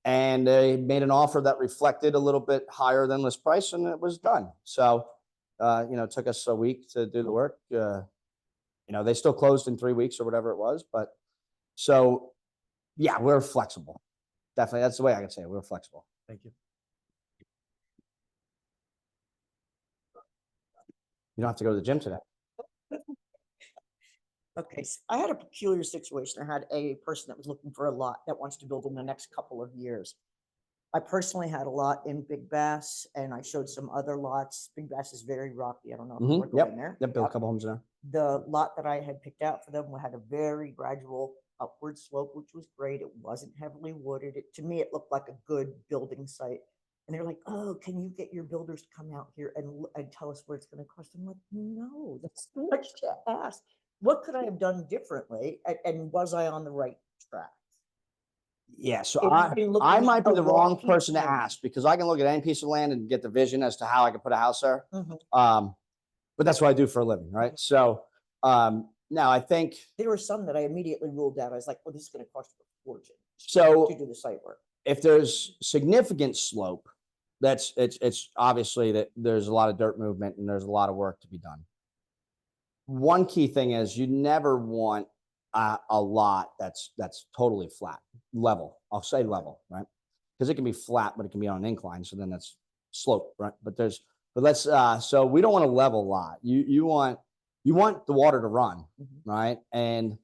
And they made an offer that reflected a little bit higher than list price, and it was done. So, it took us a week to do the work. They still closed in 3 weeks or whatever it was. But so, yeah, we're flexible. Definitely. That's the way I can say it. We're flexible. Thank you. You don't have to go to the gym today. Okay, I had a peculiar situation. I had a person that was looking for a lot that wants to build in the next couple of years. I personally had a lot in Big Bass, and I showed some other lots. Big Bass is very rocky. I don't know if we're going there. Yep. Built a couple homes there. The lot that I had picked out for them had a very gradual upward slope, which was great. It wasn't heavily wooded. To me, it looked like a good building site. And they're like, "Oh, can you get your builders to come out here and tell us what it's going to cost?" I'm like, "No, that's too much to ask. What could I have done differently? And was I on the right track?" Yeah, so If you're looking I at might be a the wrong rocky person to area. ask, because I can look at any piece of land and get the vision as to how I can put a house there. Mhm. But that's what I do for a living, right? So now I think There were some that I immediately ruled out. I was like, "Well, this is going to cost a fortune so. to do the site work." If there's significant slope, it's obviously that there's a lot of dirt movement and there's a lot of work to be done. One key thing is you never want a lot that's totally flat, level. I'll say level, right? Because it can be flat, but it can be on an incline. So then that's slope, right? So we don't want a level lot. You want the water to run, right? And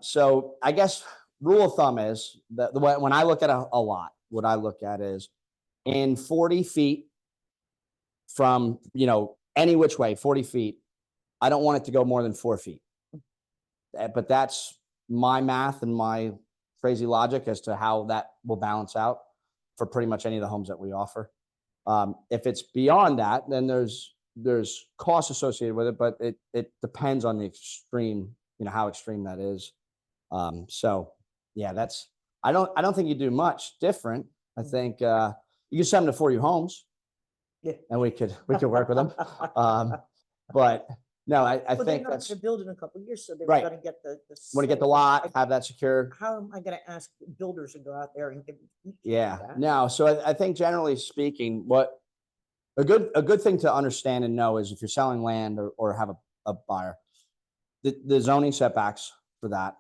so I guess rule of thumb is that when I look at a lot, what I look at is in 40 feet from, any which way, 40 feet, I don't want it to go more than 4 feet. But that's my math and my crazy logic as to how that will balance out for pretty much any of the homes that we offer. If it's beyond that, then there's costs associated with it, but it depends on the extreme, how extreme that is. So yeah, I don't think you do much different. I think you can send them to For You Homes, Yeah. and we could work with them. But no, I Well, they're think not that's going to build in a couple of years, so they're Right. going to get the. want to get the lot, have that secure. How am I going to ask builders to go out there and give? Yeah, that? no. So I think generally speaking, what a good thing to understand and know is if you're selling land or have a buyer, the zoning setbacks for that,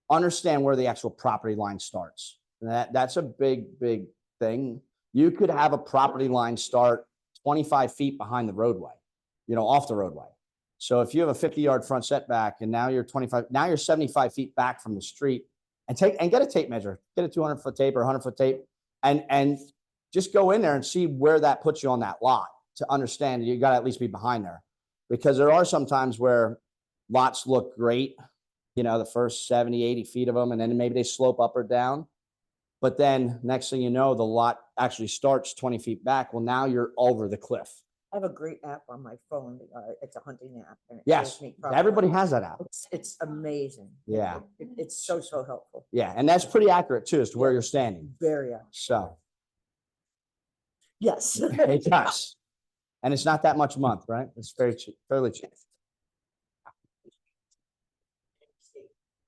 understand where the actual property line starts. That's a big thing. You could have a property line start 25 feet behind the roadway, off the roadway. So if you have a 50-yard front setback and now you're 75 feet back from the street, and get a tape measure, get a 200-foot tape or 100-foot tape, and just go in there and see where that puts you on that lot to understand you got to at least be behind there, because there are some times where lots look great, the first 70, 80 feet of them, and then maybe they slope up or down. But then next thing you know, the lot actually starts 20 feet back. Well, now you're over the cliff. I have a great app on my phone. It's a hunting app. And it Yes, shows me property everybody lines. has that app. It's amazing. Yeah. It's so helpful. Yeah, and that's pretty accurate too as to where you're standing. Very accurate. So Yes. it does. And it's not that much a month, right? It's very cheap, fairly cheap.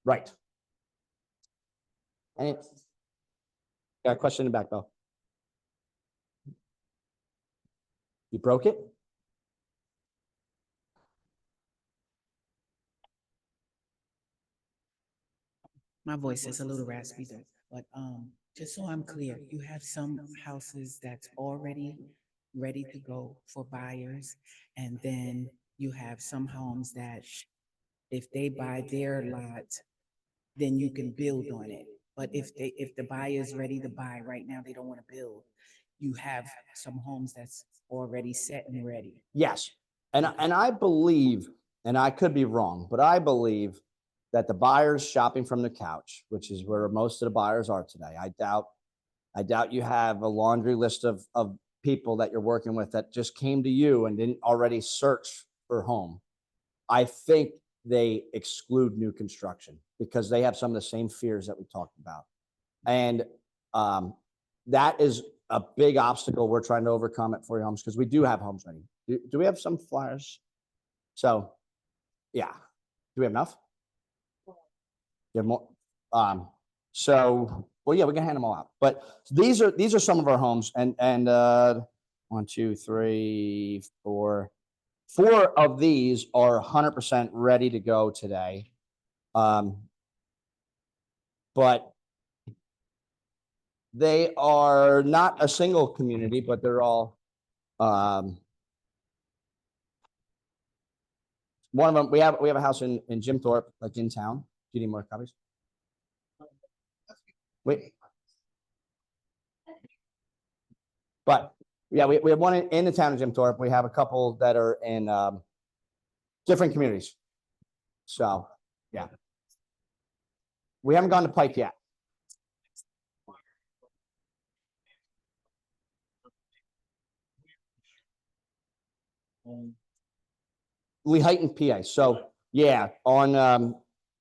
Right. Any, got a question in the back, Bill? You broke it? My voice is a little raspy though, but just so I'm clear, you have some houses that's already ready to go for buyers, and then you have some homes that if they buy their lot, then you can build on it. But if the buyer is ready to buy right now, they don't want to build, you have some homes that's already set and ready. Yes. And I believe, and I could be wrong, but I believe that the buyers shopping from the couch, which is where most of the buyers are today. I doubt you have a laundry list of people that you're working with that just came to you and didn't already search for a home. I think they exclude new construction because they have some of the same fears that we talked about. And that is a big obstacle we're trying to overcome at For Your Homes because we do have homes ready. Do we have some flyers? So, yeah. Do we have enough? You have more? Well, yeah, we can hand them all out. But these are some of our homes, and 1, 2, 3, 4. 4 of these are 100% ready to go today. But they are not a single community, but they're all. One of them, we have a house in Jim Thorpe, like in town. Do you need more copies? Wait. But yeah, we have one in the town of Jim Thorpe. We have a couple that are in different communities. So yeah. We haven't gone to Pike yet. Lehighton, PA. So yeah, on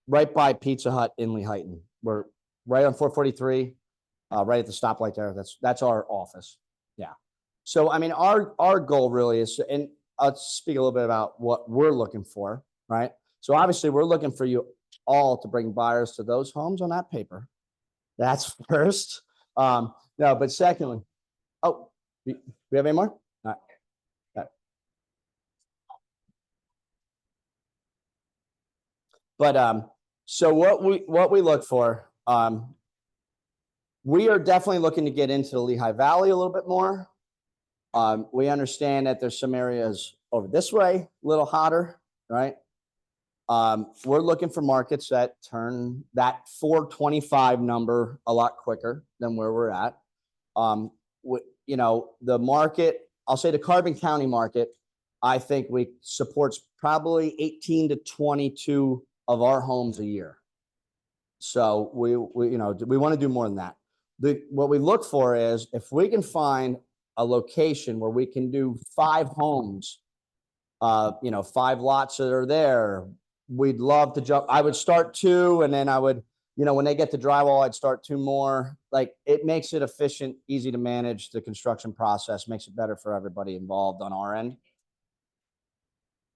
right by Pizza Hut in Lehighton. We're right on 443, right at the stoplight there. That's our office. Yeah. So I mean, our goal really is, and I'll speak a little bit about what we're looking for, right? So obviously, we're looking for you all to bring buyers to those homes on that paper. That's first. No, but secondly, oh, we have any more? All right. But so what we look for, we are definitely looking to get into the Lehigh Valley a little bit more. We understand that there's some areas over this way, a little hotter, right? We're looking for markets that turn that 425 number a lot quicker than where we're at. The market, I'll say the Carbon County market, I think we supports probably 18 to 22 of our homes a year. So we want to do more than that. What we look for is if we can find a location where we can do 5 homes, 5 lots that are there, we'd love to jump. I would start 2, and then I would, when they get to drywall, I'd start 2 more. Like, it makes it efficient, easy to manage the construction process, makes it better for everybody involved on our end.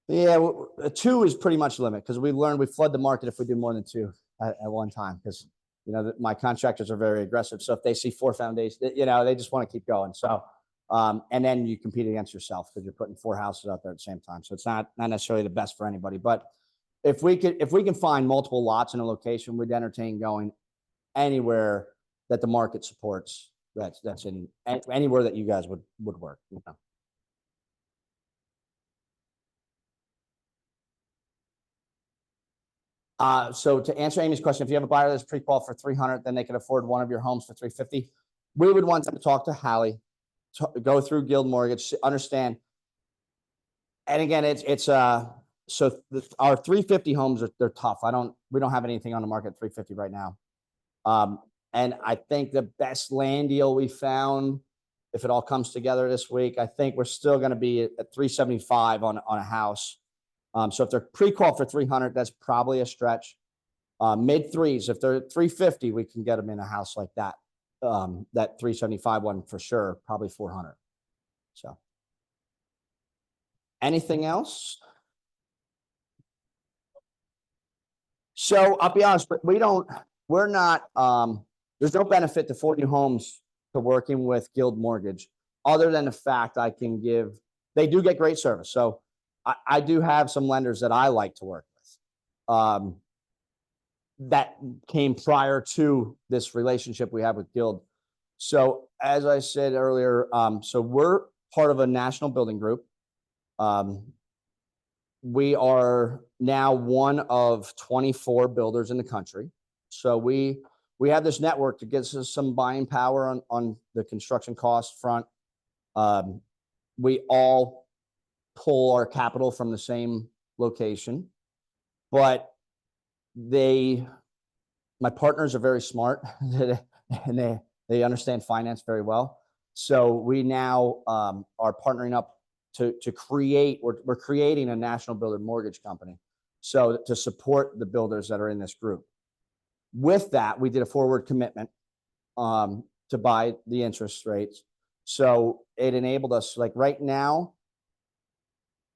Yeah, 2 is pretty much the limit because we learned we flood the market if we do more than 2 at one time because, my contractors are very aggressive. So if they see 4 foundations, they just want to keep going. So, and then you compete against yourself because you're putting 4 houses out there at the same time. So it's not necessarily the best for anybody. But if we can find multiple lots in a location, we'd entertain going anywhere that the market supports. That's in anywhere that you guys would work. So to answer Amy's question, if you have a buyer that's pre-qual for 300, then they can afford one of your homes for 350. We would want them to talk to Hallie, go through Guild Mortgage, understand. And again, so our 350 homes they're tough. We don't have anything on the market at 350 right now. And I think the best land deal we found, if it all comes together this week, I think we're still going to be at 375 on a house. So if they're pre-qual for 300, that's probably a stretch. Mid 3s, if they're at 350, we can get them in a house like that. That 375 one for sure, probably 400. So anything else? So I'll be honest, but we're not, there's no benefit to 40 homes to working with Guild Mortgage, other than the fact they do get great service. So I do have some lenders that I like to work with. That came prior to this relationship we have with Guild. So as I said earlier, so we're part of a national building group. We are now one of 24 builders in the country. So we have this network that gives us some buying power on the construction cost front. We all pull our capital from the same location, but my partners are very smart and they understand finance very well. So we now are partnering up to create, we're creating a national builder mortgage company. So to support the builders that are in this group. With that, we did a forward commitment to buy the interest rates. So it enabled us, like right now,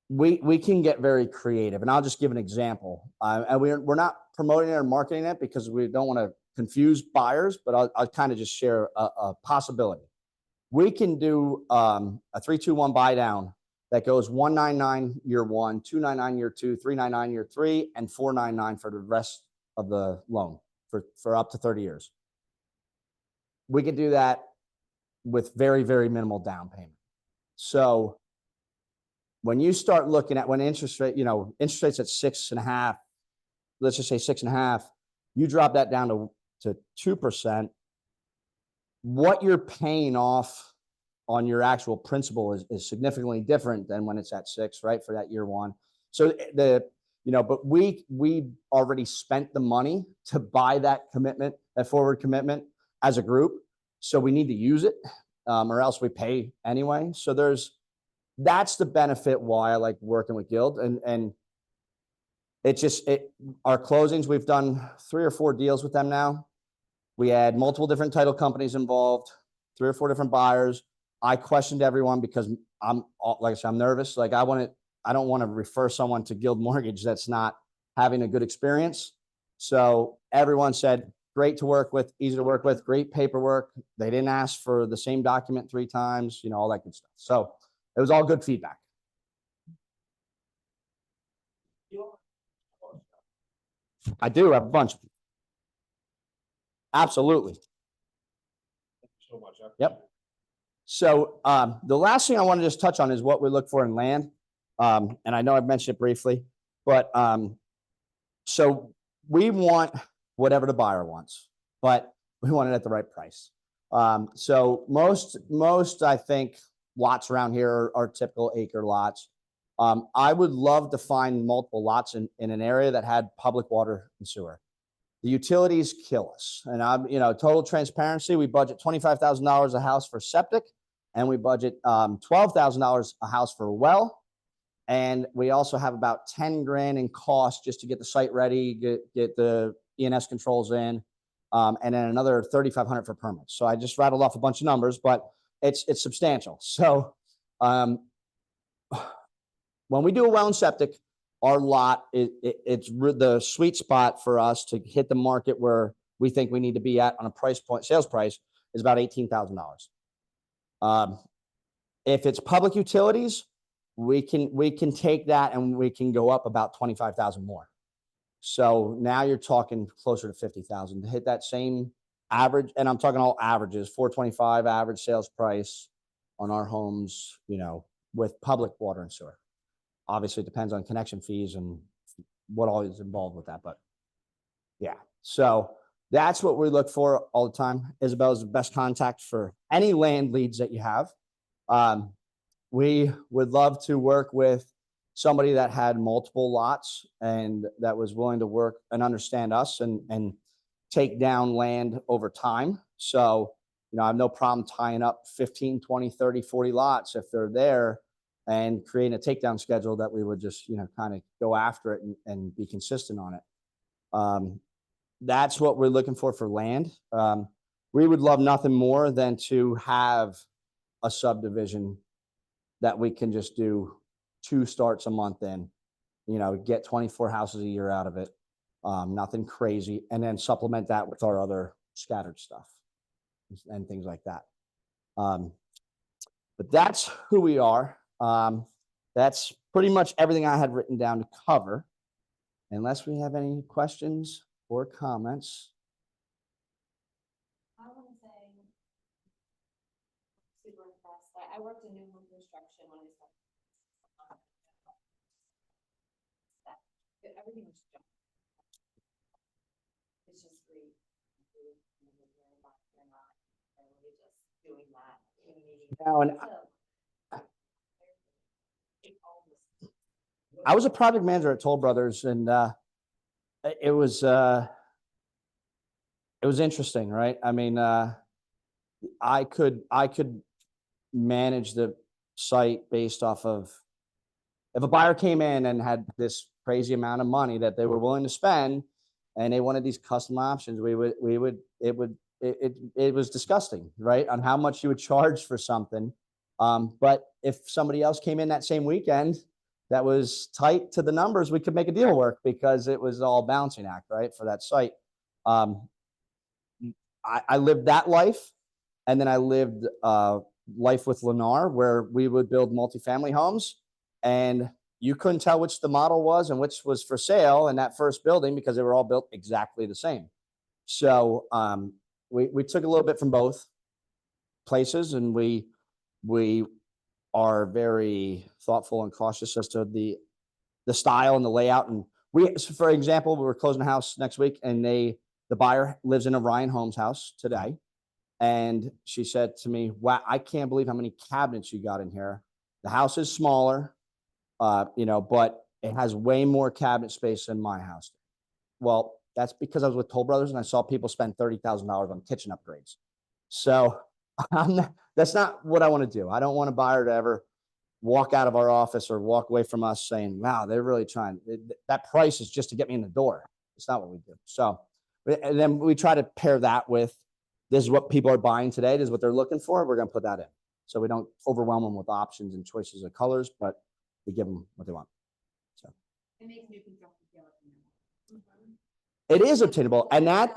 we can get very creative. And I'll just give an example. And we're not promoting it or marketing it because we don't want to confuse buyers, but I'll kind of just share a possibility. We can do a 3-2-1 buy down that goes 199 year 1, 299 year 2, 399 year 3, and 499 for the rest of the loan for up to 30 years. We could do that with very, very minimal down payment. So when you start looking at when interest rates at 6.5, let's just say 6.5, you drop that down to 2%. What you're paying off on your actual principal is significantly different than when it's at 6, right? For that year 1. So but we already spent the money to buy that commitment, that forward commitment as a group. So we need to use it or else we pay anyway. So that's the benefit why I like working with Guild. And our closings, we've done 3 or 4 deals with them now. We had multiple different title companies involved, 3 or 4 different buyers. I questioned everyone because I'm nervous. Like I don't want to refer someone to Guild Mortgage that's not having a good experience. So everyone said, great to work with, easy to work with, great paperwork. They didn't ask for the same document 3 times, all that good stuff. So it was all good feedback. I do have a bunch. Absolutely. So much. Yep. So the last thing I want to just touch on is what we look for in land. And I know I've mentioned it briefly, but so we want whatever the buyer wants, but we want it at the right price. So most I think lots around here are typical acre lots. I would love to find multiple lots in an area that had public water and sewer. The utilities kill us. And total transparency, we budget $25,000 a house for septic, and we budget $12,000 a house for a well. And we also have about 10 grand in cost just to get the site ready, get the ENS controls in, and then another 3,500 for permits. So I just rattled off a bunch of numbers, but it's substantial. So when we do a well and septic, our lot, it's the sweet spot for us to hit the market where we think we need to be at on a price point. Sales price is about $18,000. If it's public utilities, we can take that and we can go up about 25,000 more. So now you're talking closer to 50,000 to hit that same average. And I'm talking all averages, 425 average sales price on our homes, with public water and sewer. Obviously it depends on connection fees and what all is involved with that, but yeah. So that's what we look for all the time. Isabel is the best contact for any land leads that you have. We would love to work with somebody that had multiple lots and that was willing to work and understand us and take down land over time. So, I have no problem tying up 15, 20, 30, 40 lots if they're there and creating a takedown schedule that we would just, kind of go after it and be consistent on it. That's what we're looking for land. We would love nothing more than to have a subdivision that we can just do 2 starts a month in, get 24 houses a year out of it. Nothing crazy. And then supplement that with our other scattered stuff and things like that. But that's who we are. That's pretty much everything I had written down to cover. Unless we have any questions or comments. I want to say, super impressed. I worked in new home construction when I started. Everything was junk. It's just great. You're not really just doing that. Now, and So, I was a project manager at Toll Brothers, and it was interesting, right? I mean, I could manage the site based off of if a buyer came in and had this crazy amount of money that they were willing to spend, and they wanted these custom options, it was disgusting, right? On how much you would charge for something. But if somebody else came in that same weekend that was tight to the numbers, we could make a deal work because it was all balancing act, right, for that site. I lived that life, and then I lived life with Lennar, where we would build multifamily homes, and you couldn't tell which the model was and which was for sale in that first building because they were all built exactly the same. So we took a little bit from both places, and we are very thoughtful and cautious as to the style and the layout. And so for example, we're closing a house next week, and the buyer lives in a Ryan Holmes house today. And she said to me, wow, I can't believe how many cabinets you got in here. The house is smaller, but it has way more cabinet space than my house. Well, that's because I was with Toll Brothers and I saw people spend $30,000 on kitchen upgrades. So that's not what I want to do. I don't want a buyer to ever walk out of our office or walk away from us saying, wow, they're really trying. That price is just to get me in the door. It's not what we do. So, and then we try to pair that with, this is what people are buying today. This is what they're looking for. We're going to put that in. So we don't overwhelm them with options and choices of colors, but we give them what they want. So it makes new construction feel like new. it is obtainable. And that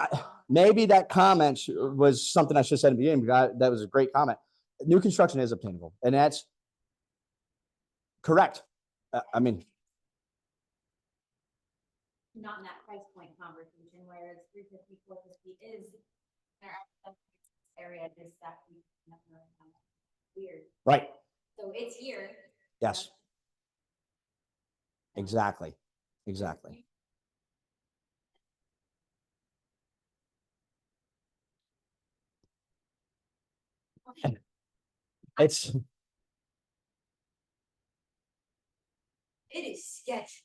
maybe that comment was something I should have said in the beginning, because that was a great comment. New construction is obtainable, and that's correct. I mean, Not in that price point conversation, whereas 350, 450 is our area is that weird. right. So it's here. Yes. Exactly. Exactly. It's It is sketchy.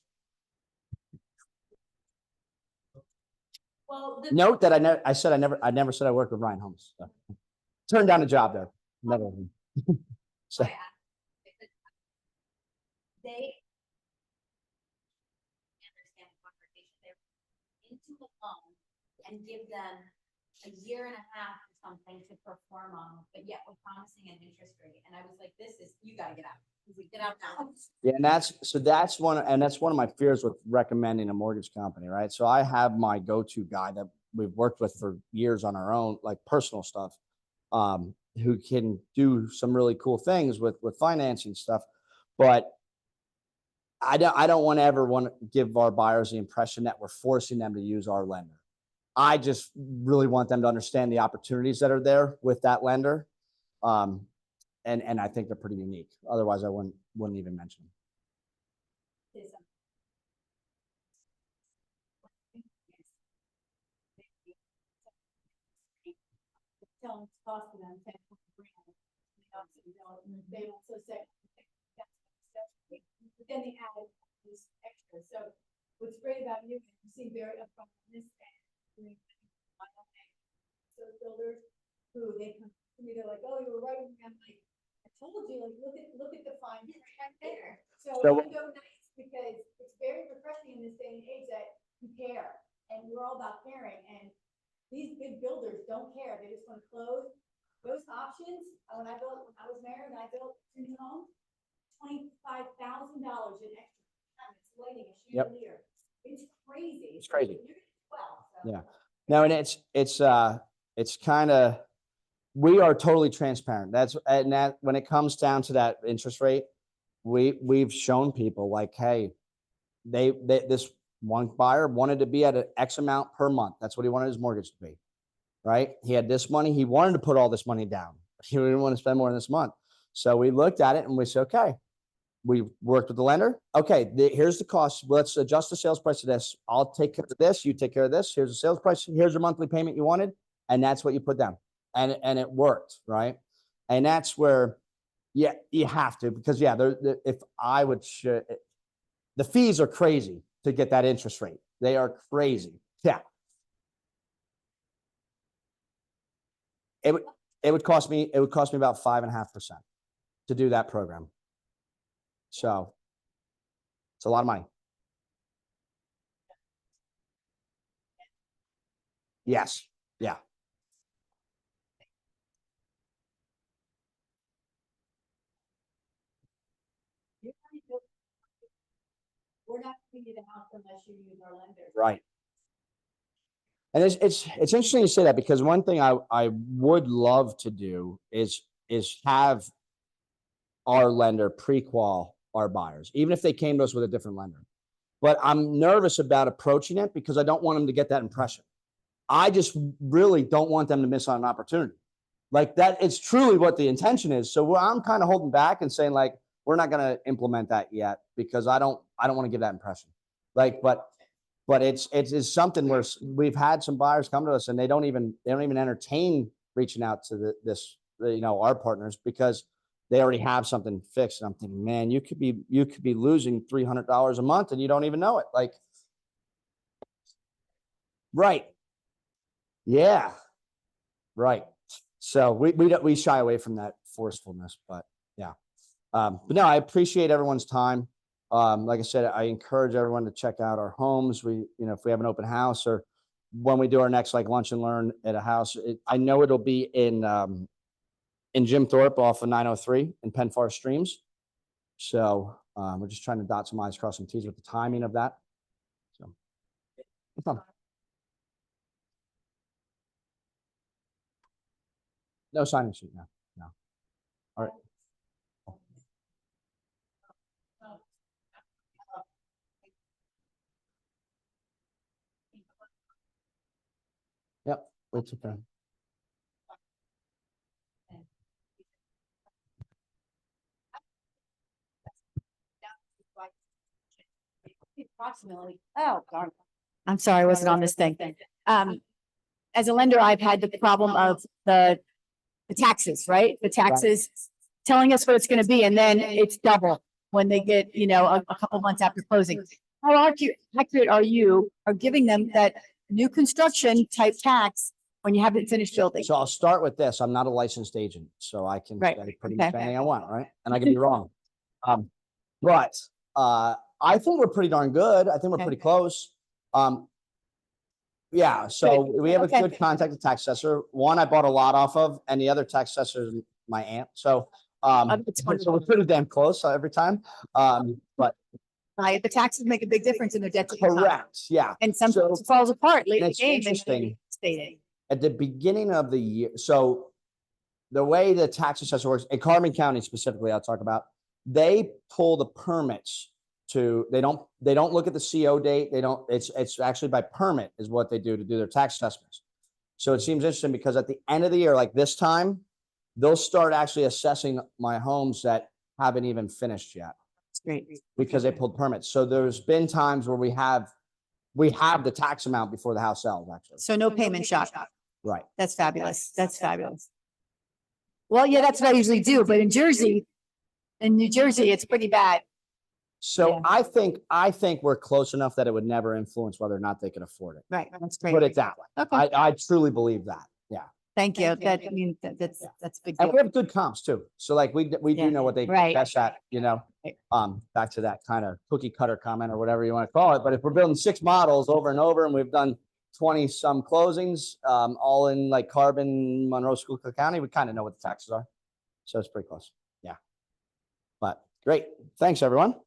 Well, the note that I never said I worked with Ryan Holmes. So. Turned down a job there. Never. So, they understand the conversation. They're into a loan and give them a year and a half or something to perform on, but yet we're promising an interest rate. And I was like, you gotta get out. He's like, get out now. yeah, and that's one of my fears with recommending a mortgage company, right? So I have my go-to guy that we've worked with for years on our own, like personal stuff, who can do some really cool things with financing stuff. But I don't want to give our buyers the impression that we're forcing them to use our lender. I just really want them to understand the opportunities that are there with that lender. And I think they're pretty unique. Otherwise I wouldn't even mention them. Tell them it's costing them 10 grand. They also say, but then they add this extra. So what's great about you seem very upfront on this and doing so builders who they come to me, they're like, oh, you were right. And I'm like, I told you, like, look at the fine print right there. So So- it's so nice because it's very refreshing in this day and age that you care and we're all about caring. And these big builders don't care. They just want to close. Those options, when I was married and I built two homes, $25,000 in extra cabinets, lighting, a Yep. chandelier. It's crazy. It's crazy. You're gonna do well, so. Yeah. No, and it's kind of, we are totally transparent. And that, when it comes down to that interest rate, we've shown people like, hey, this one buyer wanted to be at an X amount per month. That's what he wanted his mortgage to be, right? He had this money. He wanted to put all this money down. He didn't want to spend more than this month. So we looked at it and we said, okay, we worked with the lender. Okay, here's the cost. Let's adjust the sales price of this. I'll take care of this. You take care of this. Here's the sales price. Here's your monthly payment you wanted. And that's what you put down. And it worked, right? And that's where, yeah, you have to, because yeah, if I would, the fees are crazy to get that interest rate. They are crazy. Yeah. It would cost me about 5.5% to do that program. So it's a lot of money. Yes. Yeah. We're not giving you the house unless you use our lender. Right. And it's interesting you say that, because one thing I would love to do is have our lender pre-qual our buyers, even if they came to us with a different lender. But I'm nervous about approaching it because I don't want them to get that impression. I just really don't want them to miss on an opportunity like that. It's truly what the intention is. So I'm kind of holding back and saying like, we're not going to implement that yet because I don't want to give that impression. Like, but it's something where we've had some buyers come to us and they don't even entertain reaching out to our partners because they already have something fixed. And I'm thinking, man, you could be losing $300 a month and you don't even know it. Like, right. Yeah. Right. So we shy away from that forcefulness, but yeah. But no, I appreciate everyone's time. Like I said, I encourage everyone to check out our homes. If we have an open house or when we do our next like lunch and learn at a house, I know it'll be in Jim Thorpe off of 903 in Penn Forest Streams. So we're just trying to dot some I's, cross some T's with the timing of that. So no problem. No signing sheet now. No. All right. Yep. It's okay. Approximately. Oh, darn. I'm sorry, I wasn't on this thing. As a lender, I've had the problem of the taxes, right? The taxes telling us what it's gonna be, and then it's double when they get, a couple months after closing. How accurate are you giving them that new construction type tax when you haven't finished building? So I'll start with this. I'm not a licensed agent, so I can Right, say pretty much okay. anything I want, right? And I can be wrong. But I think we're pretty darn good. I think we're Okay. pretty close. Yeah, so we have a Okay. good contact with tax assessor. One I bought a lot off of, and the other tax assessor is my aunt. So It's so we're wonderful. pretty damn close every time. But The taxes make a big difference in their debt to income. correct, yeah. And sometimes So- it falls apart late in the it's game. interesting. Stating. At the beginning of the year, so the way the tax assessor works in Carbon County specifically, I'll talk about, they pull the permits they don't look at the CO date. It's actually by permit is what they do to do their tax assessments. So it seems interesting because at the end of the year, like this time, they'll start actually assessing my homes that haven't even finished yet It's great. because they pulled permits. So there's been times where we have the tax amount before the house sells actually. So no payment shock. Right. That's fabulous. That's fabulous. Well, yeah, that's what I usually do, but in New Jersey, it's pretty bad. So Yeah. I think we're close enough that it would never influence whether or not they can afford it. Right, that's great. Put it that way. Okay, I truly believe that. Yeah. thank you. That's a big And we deal. have good comps too. So like we Yeah. do know what they Right. best at, Right. back to that kind of cookie cutter comment or whatever you want to call it. But if we're building 6 models over and over and we've done 20 some closings, all in like Carbon, Monroe, Schuylkill County, we kind of know what the taxes are. So it's pretty close. Yeah. But great. Thanks everyone.